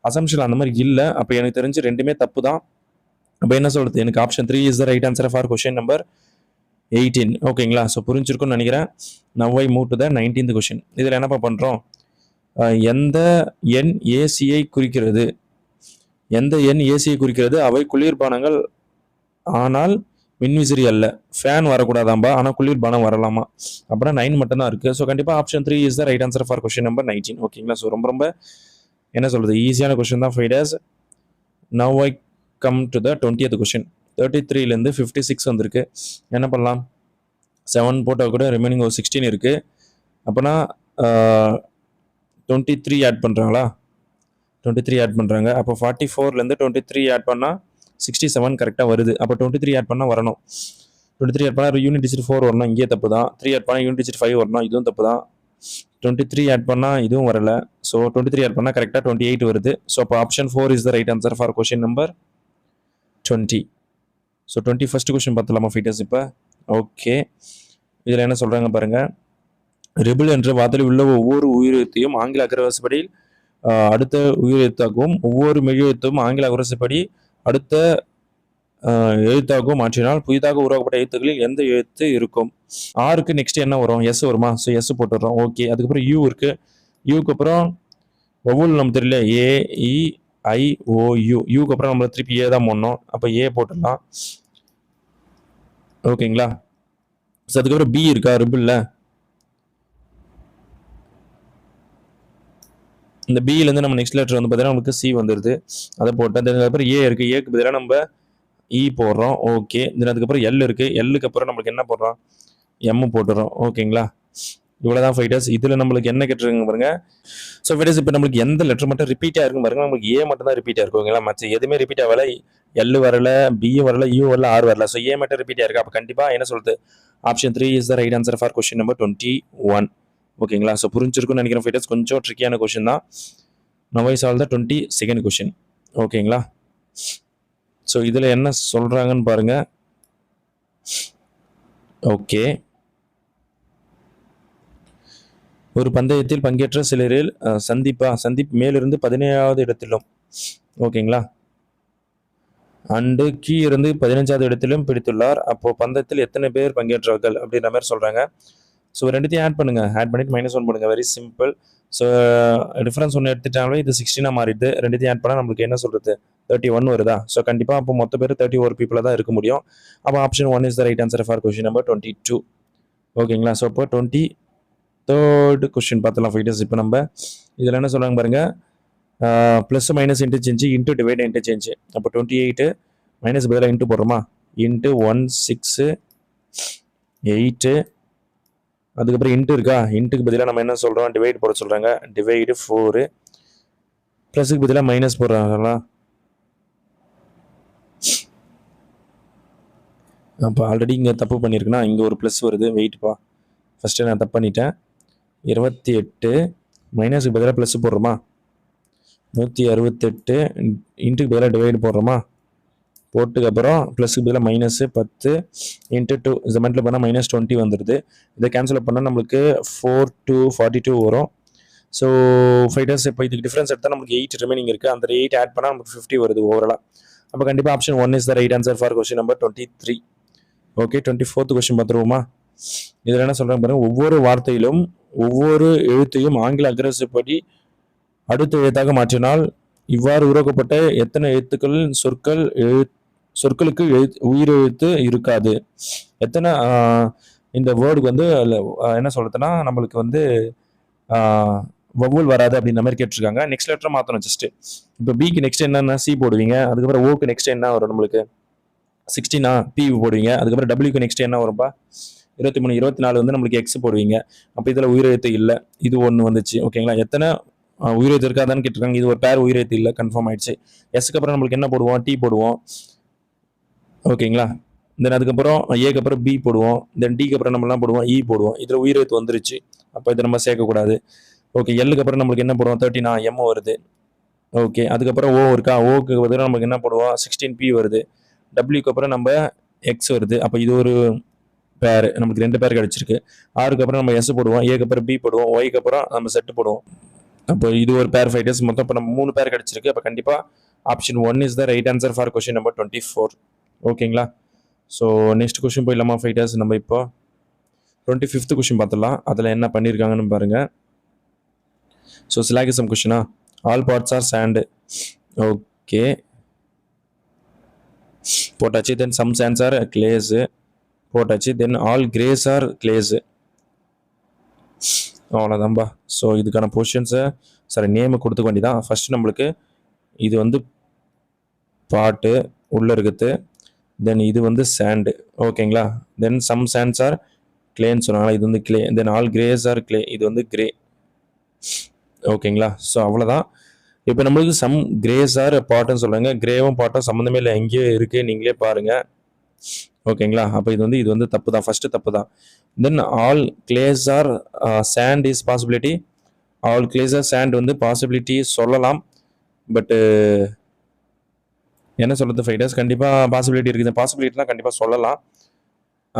S1: அசம்ஷன் அந்த மாதிரி இல்லை. அப்போ எனக்கு தெரிஞ்சு ரெண்டுமே தப்பு தான். அப்போ என்ன சொல்கிறது, எனக்கு option 3 is the right answer for question number 18. ஓகேங்களா, ஸோ புரிஞ்சிருக்கும்னு நினைக்கிறேன். Now I move to the 19th question. இதில் என்னப்பா பண்ணுறோம், எந்த எண் ஏசியை குறிக்கிறது? எந்த எண் ஏசியை குறிக்கிறது? அவை குளிர்பானங்கள், ஆனால் மின்விசிறி அல்ல. ஃபேன் வரக்கூடாதாம்பா, ஆனால் குளிர்பானம் வரலாமா? அப்புறம் 9 மட்டும் தான் இருக்குது. ஸோ கண்டிப்பாக option 3 is the right answer for question number 19. ஓகேங்களா, ஸோ ரொம்ப என்ன சொல்கிறது, ஈஸியான கொஸ்டின் தான் fighters. Now I come to the 20th question. 33லேருந்து 56 வந்திருக்கு. என்ன பண்ணலாம், 7 போட்டால் கூட ரிமைனிங் ஒரு 16 இருக்குது. அப்போனா 23 ஆட் பண்ணுறாங்களா? 23 ஆட் பண்ணுறாங்க. அப்போ 44லேருந்து 23 ஆட் பண்ணால் 67 கரெக்டாக வருது. அப்போ 23 ஆட் பண்ணால் வரணும். 23 ஆட் பண்ணால் யூனிட் டிஜிட் 4 வரணும், இங்கே தப்பு தான். 3 ஆட் பண்ணால் யூனிட் டிஜிட் 5 வரணும், இதுவும் தப்பு தான். 23 ஆட் பண்ணால் இதுவும் வரல. ஸோ 23 ஆட் பண்ணால் கரெக்டாக 28 வருது. ஸோ அப்போ option 4 is the right answer for question number 20. So 21st question பார்த்துலாமா ஃபைட்டர்ஸ் இப்போ? ஓகே, இதில் என்ன சொல்கிறாங்க பாருங்கள். ரிபிள் என்ற வார்த்தையில் உள்ள ஒவ்வொரு உயிரெழுத்தையும் ஆங்கில அகரவரிசைப்படி அடுத்த உயிரெழுத்தாகவும் ஒவ்வொரு மெய்யெழுத்தும் ஆங்கில அகரவரிசைப்படி அடுத்த எழுத்தாகவும் மாற்றினால் புதிதாக உருவாக்கப்பட்ட எழுத்துக்களில் எந்த எழுத்து இருக்கும்? ஆருக்கு நெக்ஸ்ட் என்ன வரும்? எஸ் வருமா? ஸோ எஸ் போட்டுடுறோம். ஓகே, அதுக்கப்புறம் யூ இருக்கு. யூக்கு அப்புறம் ஒவ்வொரு நம்ம தெரியல, ஏ இ ஐ ஓ யூ. யூக்கு அப்புறம் நம்ம திருப்பி ஏ தான் போடணும். அப்போ ஏ போட்டுடலாம். ஓகேங்களா? ஸோ அதுக்கப்புறம் பி இருக்கா ரிபிள்ல? இந்த பியிலேருந்து நம்ம நெக்ஸ்ட் லெட்டர் வந்து பார்த்தீங்கன்னா நமக்கு சி வந்துடுது. அதை போட்டேன். அதுக்கப்புறம் ஏ இருக்குது. ஏக்கு பதிலாக நம்ம இ போடுறோம். ஓகே, தென் அதுக்கப்புறம் எல் இருக்குது. எல்லுக்கு அப்புறம் நம்மளுக்கு என்ன போடுறோம்? எம் போட்டுடுறோம். ஓகேங்களா? இவ்வளோதான் ஃபைட்டர்ஸ். இதில் நம்மளுக்கு என்ன கேட்டுருங்க பாருங்க. ஸோ ஃபைட்டர்ஸ் இப்போ நம்மளுக்கு எந்த லெட்டர் மட்டும் ரிப்பீட் ஆகிருக்கும் பாருங்க. நம்மளுக்கு ஏ மட்டும் தான் ரிப்பீட் ஆயிருக்கும். ஓகேங்களா? மற்ற எதுவுமே ரிப்பீட் ஆகல. எல் வரல, பி வரல, யூ வரல, ஆர் வரல. ஸோ ஏ மட்டும் ரிப்பீட் ஆயிருக்கு. அப்போ கண்டிப்பாக என்ன சொல்லுது? Option 3 is the right answer for question number 21. ஓகேங்களா? ஸோ புரிஞ்சிருக்குன்னு நினைக்கிறேன் ஃபைட்டர்ஸ். கொஞ்சம் ட்ரிக்கியான கொஸ்டின் தான். Now I solve the 22nd question. ஓகேங்களா? ஸோ இதில் என்ன சொல்கிறாங்கன்னு பாருங்க. ஓகே, ஒரு பந்தயத்தில் பங்கேற்ற சிலரில் சந்தீப் மேலிருந்து 17வது இடத்திலும், ஓகேங்களா, அண்டு கீ இருந்து 15வது இடத்திலும் பிடித்துள்ளார். அப்போ பந்தயத்தில் எத்தனை பேர் பங்கேற்றார்கள் அப்படின்ற மாதிரி சொல்றாங்க. ஸோ ரெண்டுத்தையும் ஆட் பண்ணுங்க. ஆட் பண்ணிட்டு -1 பண்ணுங்க. Very simple. ஸோ டிஃபரன்ஸ் ஒன்று எடுத்துட்டாலே இது 16 மாறிடுது. ரெண்டுத்தையும் ஆட் பண்ணால் நம்மளுக்கு என்ன சொல்றது? 31 வருதா? ஸோ கண்டிப்பாக அப்போ மொத்த பேர் 31 பீப்புளாக தான் இருக்க முடியும். அப்போ option 1 is the right answer for question number 22. ஓகேங்களா? ஸோ இப்போ 23rd கொஸ்டின் பார்த்தலாம் ஃபைட்டர்ஸ். இப்போ நம்ம இதில் என்ன சொல்கிறாங்க பாருங்க. Plus minus interchange into divide interchange. அப்போ 28 மைனஸ் பதிலாக இன்ட்டு போடுறோமா? இன்ட்டு 1 6 8. அதுக்கப்புறம் இன்ட்டு இருக்கா? இன்ட்டுக்கு பதிலாக நம்ம என்ன சொல்கிறோம்? டிவைட் போட சொல்கிறாங்க. டிவைடு 4. ப்ளஸுக்கு பதிலாக மைனஸ் போடுறாங்களா? அப்போ ஆல்ரெடி இங்கே தப்பு பண்ணியிருக்குன்னா இங்கே ஒரு ப்ளஸ் வருது. வெயிட்ப்பா, ஃபஸ்ட்டு நான் தப்பு பண்ணிட்டேன். 28 மைனஸுக்கு பதிலாக ப்ளஸ் போடுறோமா? 168 இன்ட்டுக்கு பதிலாக டிவைடு போடுறோமா? போட்டுக்கப்புறம் ப்ளஸுக்கு பதிலாக -10 இன்ட்டு 2 இந்த மெட்டில் பண்ணால் -20 வந்துடுது. இதை கேன்சல் பண்ணால் நம்மளுக்கு 4 2 42 வரும். ஸோ ஃபைட்டர்ஸ் இப்போ இதுக்கு டிஃப்ரென்ஸ் எடுத்தால் நமக்கு 8 ரிமைனிங் இருக்குது. அந்த 8 ஆட் பண்ணால் நமக்கு 50 வருது ஓவராலாக. அப்போ கண்டிப்பாக option 1 is the right answer for question number 23. Okay, 24th question பார்த்துருவோமா? இதில் என்ன சொல்கிறாங்க பாருங்க. ஒவ்வொரு வார்த்தையிலும் ஒவ்வொரு எழுத்தையும் ஆங்கில அகரவரிசைப்படி அடுத்த எழுத்தாக மாற்றினால் இவ்வாறு உருவாக்கப்பட்ட எத்தனை எழுத்துக்கள் சொற்களுக்கு உயிரெழுத்து இருக்காது? எத்தனை இந்த வேர்டுக்கு வந்து என்ன சொல்றதுன்னா நம்மளுக்கு வந்து வவ்வல் வராது அப்படின்ற மாதிரி கேட்டிருக்காங்க. நெக்ஸ்ட் லெட்டர் மாற்றணும் ஜஸ்ட். இப்போ பிக்கு நெக்ஸ்ட் என்னன்னா சி போடுவீங்க. அதுக்கப்புறம் ஓக்கு நெக்ஸ்ட் என்ன வரும்? நம்மளுக்கு 16 பி போடுவீங்க. அதுக்கப்புறம் டபிள்யூக்கு நெக்ஸ்ட் என்ன வரும்பா? 23 24 வந்து நம்மளுக்கு எக்ஸ் போடுவீங்க. அப்போ இதில் உயிரெழுத்து இல்லை. இது ஒன்று வந்துச்சு. ஓகேங்களா? எத்தனை உயிரெழுத்து இருக்காதான்னு கேட்டிருக்காங்க. இது ஒரு பேர் உயிரெழுத்து இல்லை, கன்ஃபார்ம் ஆயிடுச்சு. எஸ்க்கு அப்புறம் நம்மளுக்கு என்ன போடுவோம்? டி போடுவோம். ஓகேங்களா? தென் அதுக்கப்புறம் ஏக்கு அப்புறம் பி போடுவோம். தென் டிக்கு அப்புறம் நம்ம என்ன போடுவோம்? இ போடுவோம். இதில் உயிரெழுத்து வந்துருச்சு. அப்போ இதை நம்ம சேர்க்கக்கூடாது. ஓகே, எல்லுக்கு அப்புறம் நம்மளுக்கு என்ன போடுவோம்? 13 எம் வருது. ஓகே, அதுக்கப்புறம் ஓ இருக்கா? ஓக்கு பதிலாக நமக்கு என்ன போடுவோம்? 16 பி வருது. டபிள்யூக்கு அப்புறம் நம்ம எக்ஸ் வருது. அப்போ இது ஒரு பேர், நமக்கு 2 பேர் கிடைச்சிருக்கு. ஆருக்கு அப்புறம் நம்ம எஸ் போடுவோம். ஏக்கு அப்புறம் பி போடுவோம். ஒய்க்கு அப்புறம் நம்ம செட்டு போடுவோம். அப்போ இது ஒரு பேர் ஃபைட்டர்ஸ். மொத்தம் இப்போ நம்ம 3 பேர் கிடைச்சிருக்கு. அப்போ கண்டிப்பாக option 1 is the right answer for question number 24. ஓகேங்களா? ஸோ நெக்ஸ்ட் கொஸ்டின் போயிடலாமா ஃபைட்டர்ஸ்? நம்ம இப்போ 25th கொஸ்டின் பார்த்துடலாம். அதில் என்ன பண்ணியிருக்காங்கன்னு பாருங்கள். ஸோ சிலாகிசம் கொஸ்டினா? All parts are sand. Okay, போட்டாச்சு. Then some sands are clays போட்டாச்சு. Then all grace are clays. அவ்வளோதான்பா. ஸோ இதுக்கான பொசிஷன்ஸை நேமு கொடுத்துக்க வேண்டியதான். ஃபர்ஸ்ட் நம்மளுக்கு இது வந்து பாட்டு உள்ளே இருக்குது. தென் இது வந்து சாண்டு. ஓகேங்களா? தென் சம் சாண்ட்ஸ் ஆர் கிளேன்னு சொன்னாங்களா? இது வந்து கிளே. தென் ஆல் கிரேஸ் ஆர் கிளே. இது வந்து கிரே. ஓகேங்களா? ஸோ அவ்வளோதான். இப்போ நம்மளுக்கு சம் கிரேஸ் ஆர் பாட்டுன்னு சொல்கிறாங்க. கிரேவும் பாட்டும் சம்மந்தமே இல்லை, எங்கேயோ இருக்குது, நீங்களே பாருங்கள். ஓகேங்களா? அப்போ இது வந்து தப்பு தான். ஃபர்ஸ்ட் தப்பு தான். Then all clays are sand is possibility. All clays are sand வந்து பாசிபிலிட்டி சொல்லலாம். பட் என்ன சொல்றது ஃபைடர்ஸ், கண்டிப்பாக பாசிபிலிட்டி இருக்குது. பாசிபிலிட்டிலாம் கண்டிப்பாக சொல்லலாம்.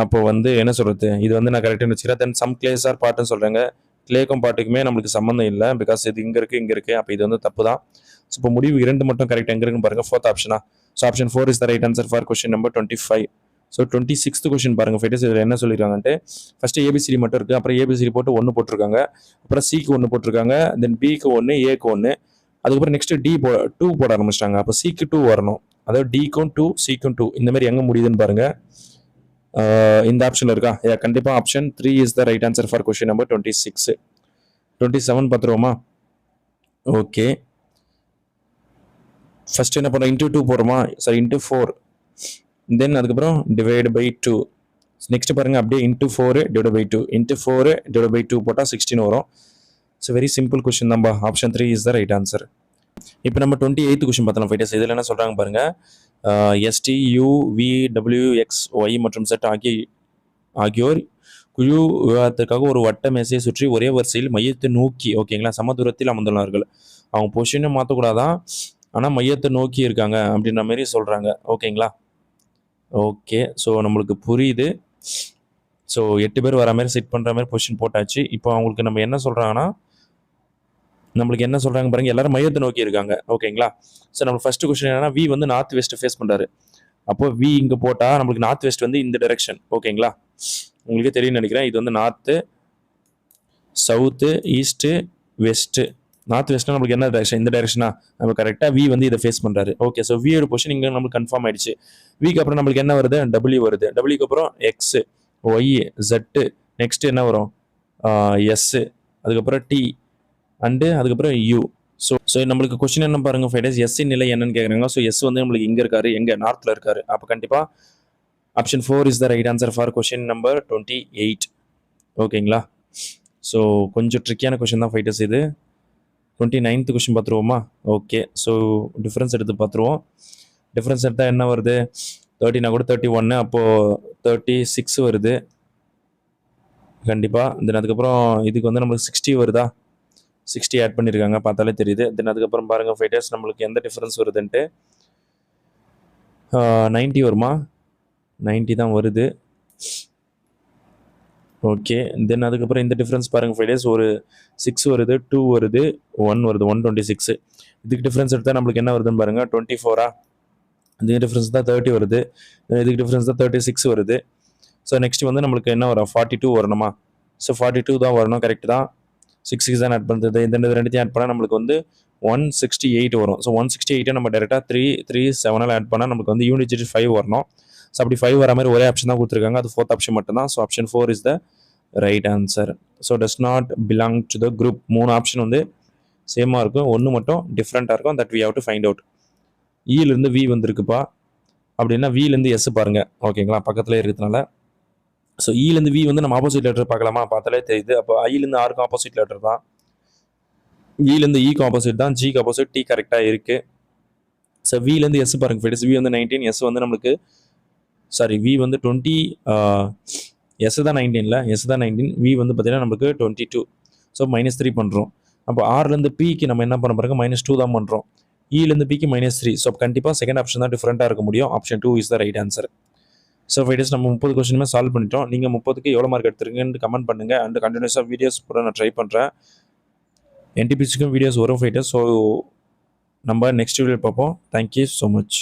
S1: அப்போ வந்து என்ன சொல்றது, இது வந்து நான் கரெக்டாக வச்சுக்கிறேன். தென் சம் கிளேஸ் ஆர் பாட்டுன்னு சொல்கிறாங்க. கிளேக்கும் பாட்டுக்குமே நம்மளுக்கு சம்மந்தம் இல்லை. பிகாஸ் இது இங்கே இருக்குது இங்கே இருக்குது. அப்போ இது வந்து தப்பு தான். ஸோ இப்போ முடிவு 2 மட்டும் கரெக்ட் எங்கே இருக்குன்னு பாருங்கள். ஃபோர்த் ஆப்ஷனா. So option 4 is the right answer for question number 25. So 26th question பாருங்கள் ஃபைட்டர்ஸ். இதில் என்ன சொல்லியிருக்காங்கன்ட்டு, ஃபஸ்ட்டு ஏபிசிடி மட்டும் இருக்குது. அப்புறம் ஏபிசிடி போட்டு 1 போட்டிருக்காங்க. அப்புறம் சிக்கு 1 போட்டிருக்காங்க. தென் பிக்கு 1, ஏக்கு 1. அதுக்கப்புறம் நெக்ஸ்ட் டி 2 போட ஆரம்பிச்சிட்டாங்க. அப்போ சிக்கு 2 வரணும். அதாவது டிக்கும் 2, சிக்கும் 2. இந்த மாதிரி எங்கே முடியுதுன்னு பாருங்க. இந்த ஆப்ஷனில் இருக்கா? கண்டிப்பாக option 3 is the right answer for question number 26. 27 பார்த்துருவோமா? ஓகே, ஃபர்ஸ்ட் என்ன பண்ணுறோம், இன்டூ 2 போடுறோமா? Sorry, into 4. தென் அதுக்கப்புறம் டிவைட் பை 2. நெக்ஸ்ட் பாருங்க, அப்படியே into 4 divide by 2. Into 4 divide by 2 போட்டால் 16 வரும். ஸோ வெரி சிம்பிள் கொஸ்டின் தான்பா. Option 3 is the right answer. இப்போ நம்ம 28th கொஸ்டின் பார்த்தலாம் ஃபைட்டர்ஸ். இதில் என்ன சொல்கிறாங்க பாருங்க. S T, U, V, W, X, Y மற்றும் செட் ஆகியோர் குழு விவாதத்திற்காக ஒரு வட்ட மேசையை சுற்றி ஒரே வரிசையில் மையத்தை நோக்கி, ஓகேங்களா, சம தூரத்தில் அமர்ந்துள்ளார்கள். அவங்க பொசிஷனை மாற்றக்கூடாதான், ஆனால் மையத்தை நோக்கி இருக்காங்க அப்படின்ற மாதிரி சொல்கிறாங்க. ஓகேங்களா? ஓகே, ஸோ நம்மளுக்கு புரியுது. ஸோ 8 பேர் வர மாதிரி செட் பண்ணுற மாதிரி பொசிஷன் போட்டாச்சு. இப்போ அவங்களுக்கு நம்ம என்ன சொல்கிறாங்கன்னா, நம்மளுக்கு என்ன சொல்கிறாங்க பாருங்க, எல்லாரும் மையத்தை நோக்கி இருக்காங்க. ஓகேங்களா? ஸோ நம்ம ஃபர்ஸ்ட் கொஸ்டின் என்னன்னா, வி வந்து நார்த் வெஸ்ட் ஃபேஸ் பண்ணுறாரு. அப்போ வி இங்கே போட்டால் நம்மளுக்கு நார்த் வெஸ்ட் வந்து இந்த டைரக்ஷன். ஓகேங்களா? உங்களுக்கே தெரியும் நினைக்கிறேன். இது வந்து north, south, east, west. North வெஸ்ட்னா நம்மளுக்கு என்ன டைரக்ஷன்? இந்த டைரக்ஷனா? நம்ம கரெக்டாக வி வந்து இதை ஃபேஸ் பண்ணுறாரு. ஓகே, ஸோ வியோட பொசிஷன் இங்கே நம்மளுக்கு கன்ஃபார்ம் ஆயிடுச்சு. விக்கு அப்புறம் நம்மளுக்கு என்ன வருது? டபிள்யூ வருது. டபிள்யூக்கு அப்புறம் எக்ஸு, ஒய், ஜெட்டு, நெக்ஸ்ட் என்ன வரும்? எஸ்ஸு, அதுக்கப்புறம் டி, அண்டு அதுக்கப்புறம் யூ. ஸோ நம்மளுக்கு கொஸ்டின் என்ன பாருங்க ஃபைடர்ஸ், எஸ்ஸின் நிலை என்னன்னு கேட்குறாங்க. ஸோ எஸ் வந்து நம்மளுக்கு இங்கே இருக்காரு, எங்கே? நார்த்தில் இருக்காரு. அப்போ கண்டிப்பாக option 4 is the right answer for question number 28. ஓகேங்களா? ஸோ கொஞ்சம் ட்ரிக்கியான கொஸ்டின் தான் ஃபைட்டர்ஸ் இது. 29th கொஸ்டின் பார்த்துருவோமா? ஓகே, ஸோ டிஃப்ரென்ஸ் எடுத்து பார்த்துருவோம். டிஃப்ரென்ஸ் எடுத்தால் என்ன வருது? 30 கூட 31, அப்போது 36 வருது கண்டிப்பாக. தென் அதுக்கப்புறம் இதுக்கு வந்து நம்மளுக்கு 60 வருதா? 60 ஆட் பண்ணியிருக்காங்க, பார்த்தாலே தெரியுது. தென் அதுக்கப்புறம் பாருங்கள் ஃபைட்டர்ஸ், நம்மளுக்கு எந்த டிஃப்ரென்ஸ் வருதுன்ட்டு. 90 வருமா? 90 தான் வருது. ஓகே, தென் அதுக்கப்புறம் இந்த டிஃப்ரென்ஸ் பாருங்கள் ஃபைட்டர்ஸ், ஒரு 6 வருது, 2 வருது, 1 வருது, 126. இதுக்கு டிஃப்ரென்ஸ் எடுத்தால் நம்மளுக்கு என்ன வருதுன்னு பாருங்கள், 24. இந்த டிஃப்ரென்ஸ் தான் 30 வருது. இதுக்கு டிஃப்ரென்ஸ் தான் 36 வருது. ஸோ நெக்ஸ்ட் வந்து நம்மளுக்கு என்ன வரும்? 42 வரணுமா? ஸோ 42 தான் வரணும், கரெக்ட் தான். 6 தான் ஆட் பண்ணுறது. இந்த ரெண்டுத்தையும் ஆட் பண்ணால் நம்மளுக்கு வந்து 168 வரும். ஸோ 168 நம்ம டேரெக்டாக 337 ஆட் பண்ணால் நமக்கு வந்து யூனிட் டிஜிட் 5 வரணும். ஸோ அப்படி 5 வர மாதிரி ஒரே ஆப்ஷன் தான் கொடுத்துருக்காங்க. அது 4th ஆப்ஷன் மட்டும்தான். So option 4 is the right answer. So does not belong to the group. 3 option வந்து சேமாக இருக்கும், 1 மட்டும் டிஃப்ரெண்ட்டாக இருக்கும். That we have to find out. இலேருந்து வி வந்துருக்குப்பா, அப்படின்னா விலேருந்து எஸ் பாருங்கள். ஓகேங்களா? பக்கத்தில் இருக்கிறதுனால. ஸோ இலேருந்து வி வந்து நம்ம ஆப்போசிட் லெட்டர் பார்க்கலாமா? பார்த்தாலே தெரியுது. அப்போ ஐலேருந்து ஆருக்கும் ஆப்போசிட் லெட்டர் தான். விலேருந்து ஈக்கு ஆப்போசிட் தான், ஜிக்கு ஆப்போசிட் டி கரெக்டாக இருக்குது. ஸோ விலேருந்து எஸ் பாருங்க ஃப்ரெண்ட்ஸ். வி வந்து 19, எஸ் வந்து நம்மளுக்கு சாரி வி வந்து 20, எஸ் தான் 19, எஸ் தான் 19, வி வந்து பார்த்தீங்கன்னா நம்மளுக்கு 22. ஸோ -3 பண்ணுறோம். அப்போ ஆர்லேருந்து பிக்கு நம்ம என்ன பண்ண பாருங்க, -2 தான் பண்ணுறோம். இலேருந்து பிக்கு -3. ஸோ கண்டிப்பாக செகண்ட் ஆப்ஷன் தான் டிஃப்ரெண்ட்டாக இருக்க முடியும். Option 2 is the right answer. So fighters, நம்ம 30 கொஸ்டினுமே சால்வ் பண்ணிட்டோம். நீங்கள் 30க்கு எவ்வளோ மார்க் எடுத்துருங்கன்னு கமெண்ட் பண்ணுங்கள். அண்ட் கண்டினியூஸாக வீடியோஸ் கூட நான் ட்ரை பண்ணுறேன். என்டிபிசிக்கும் வீடியோஸ் வரும் ஃபைட்டர்ஸ். ஸோ நம்ம நெக்ஸ்ட் வீடியோ பார்ப்போம். Thank you so much.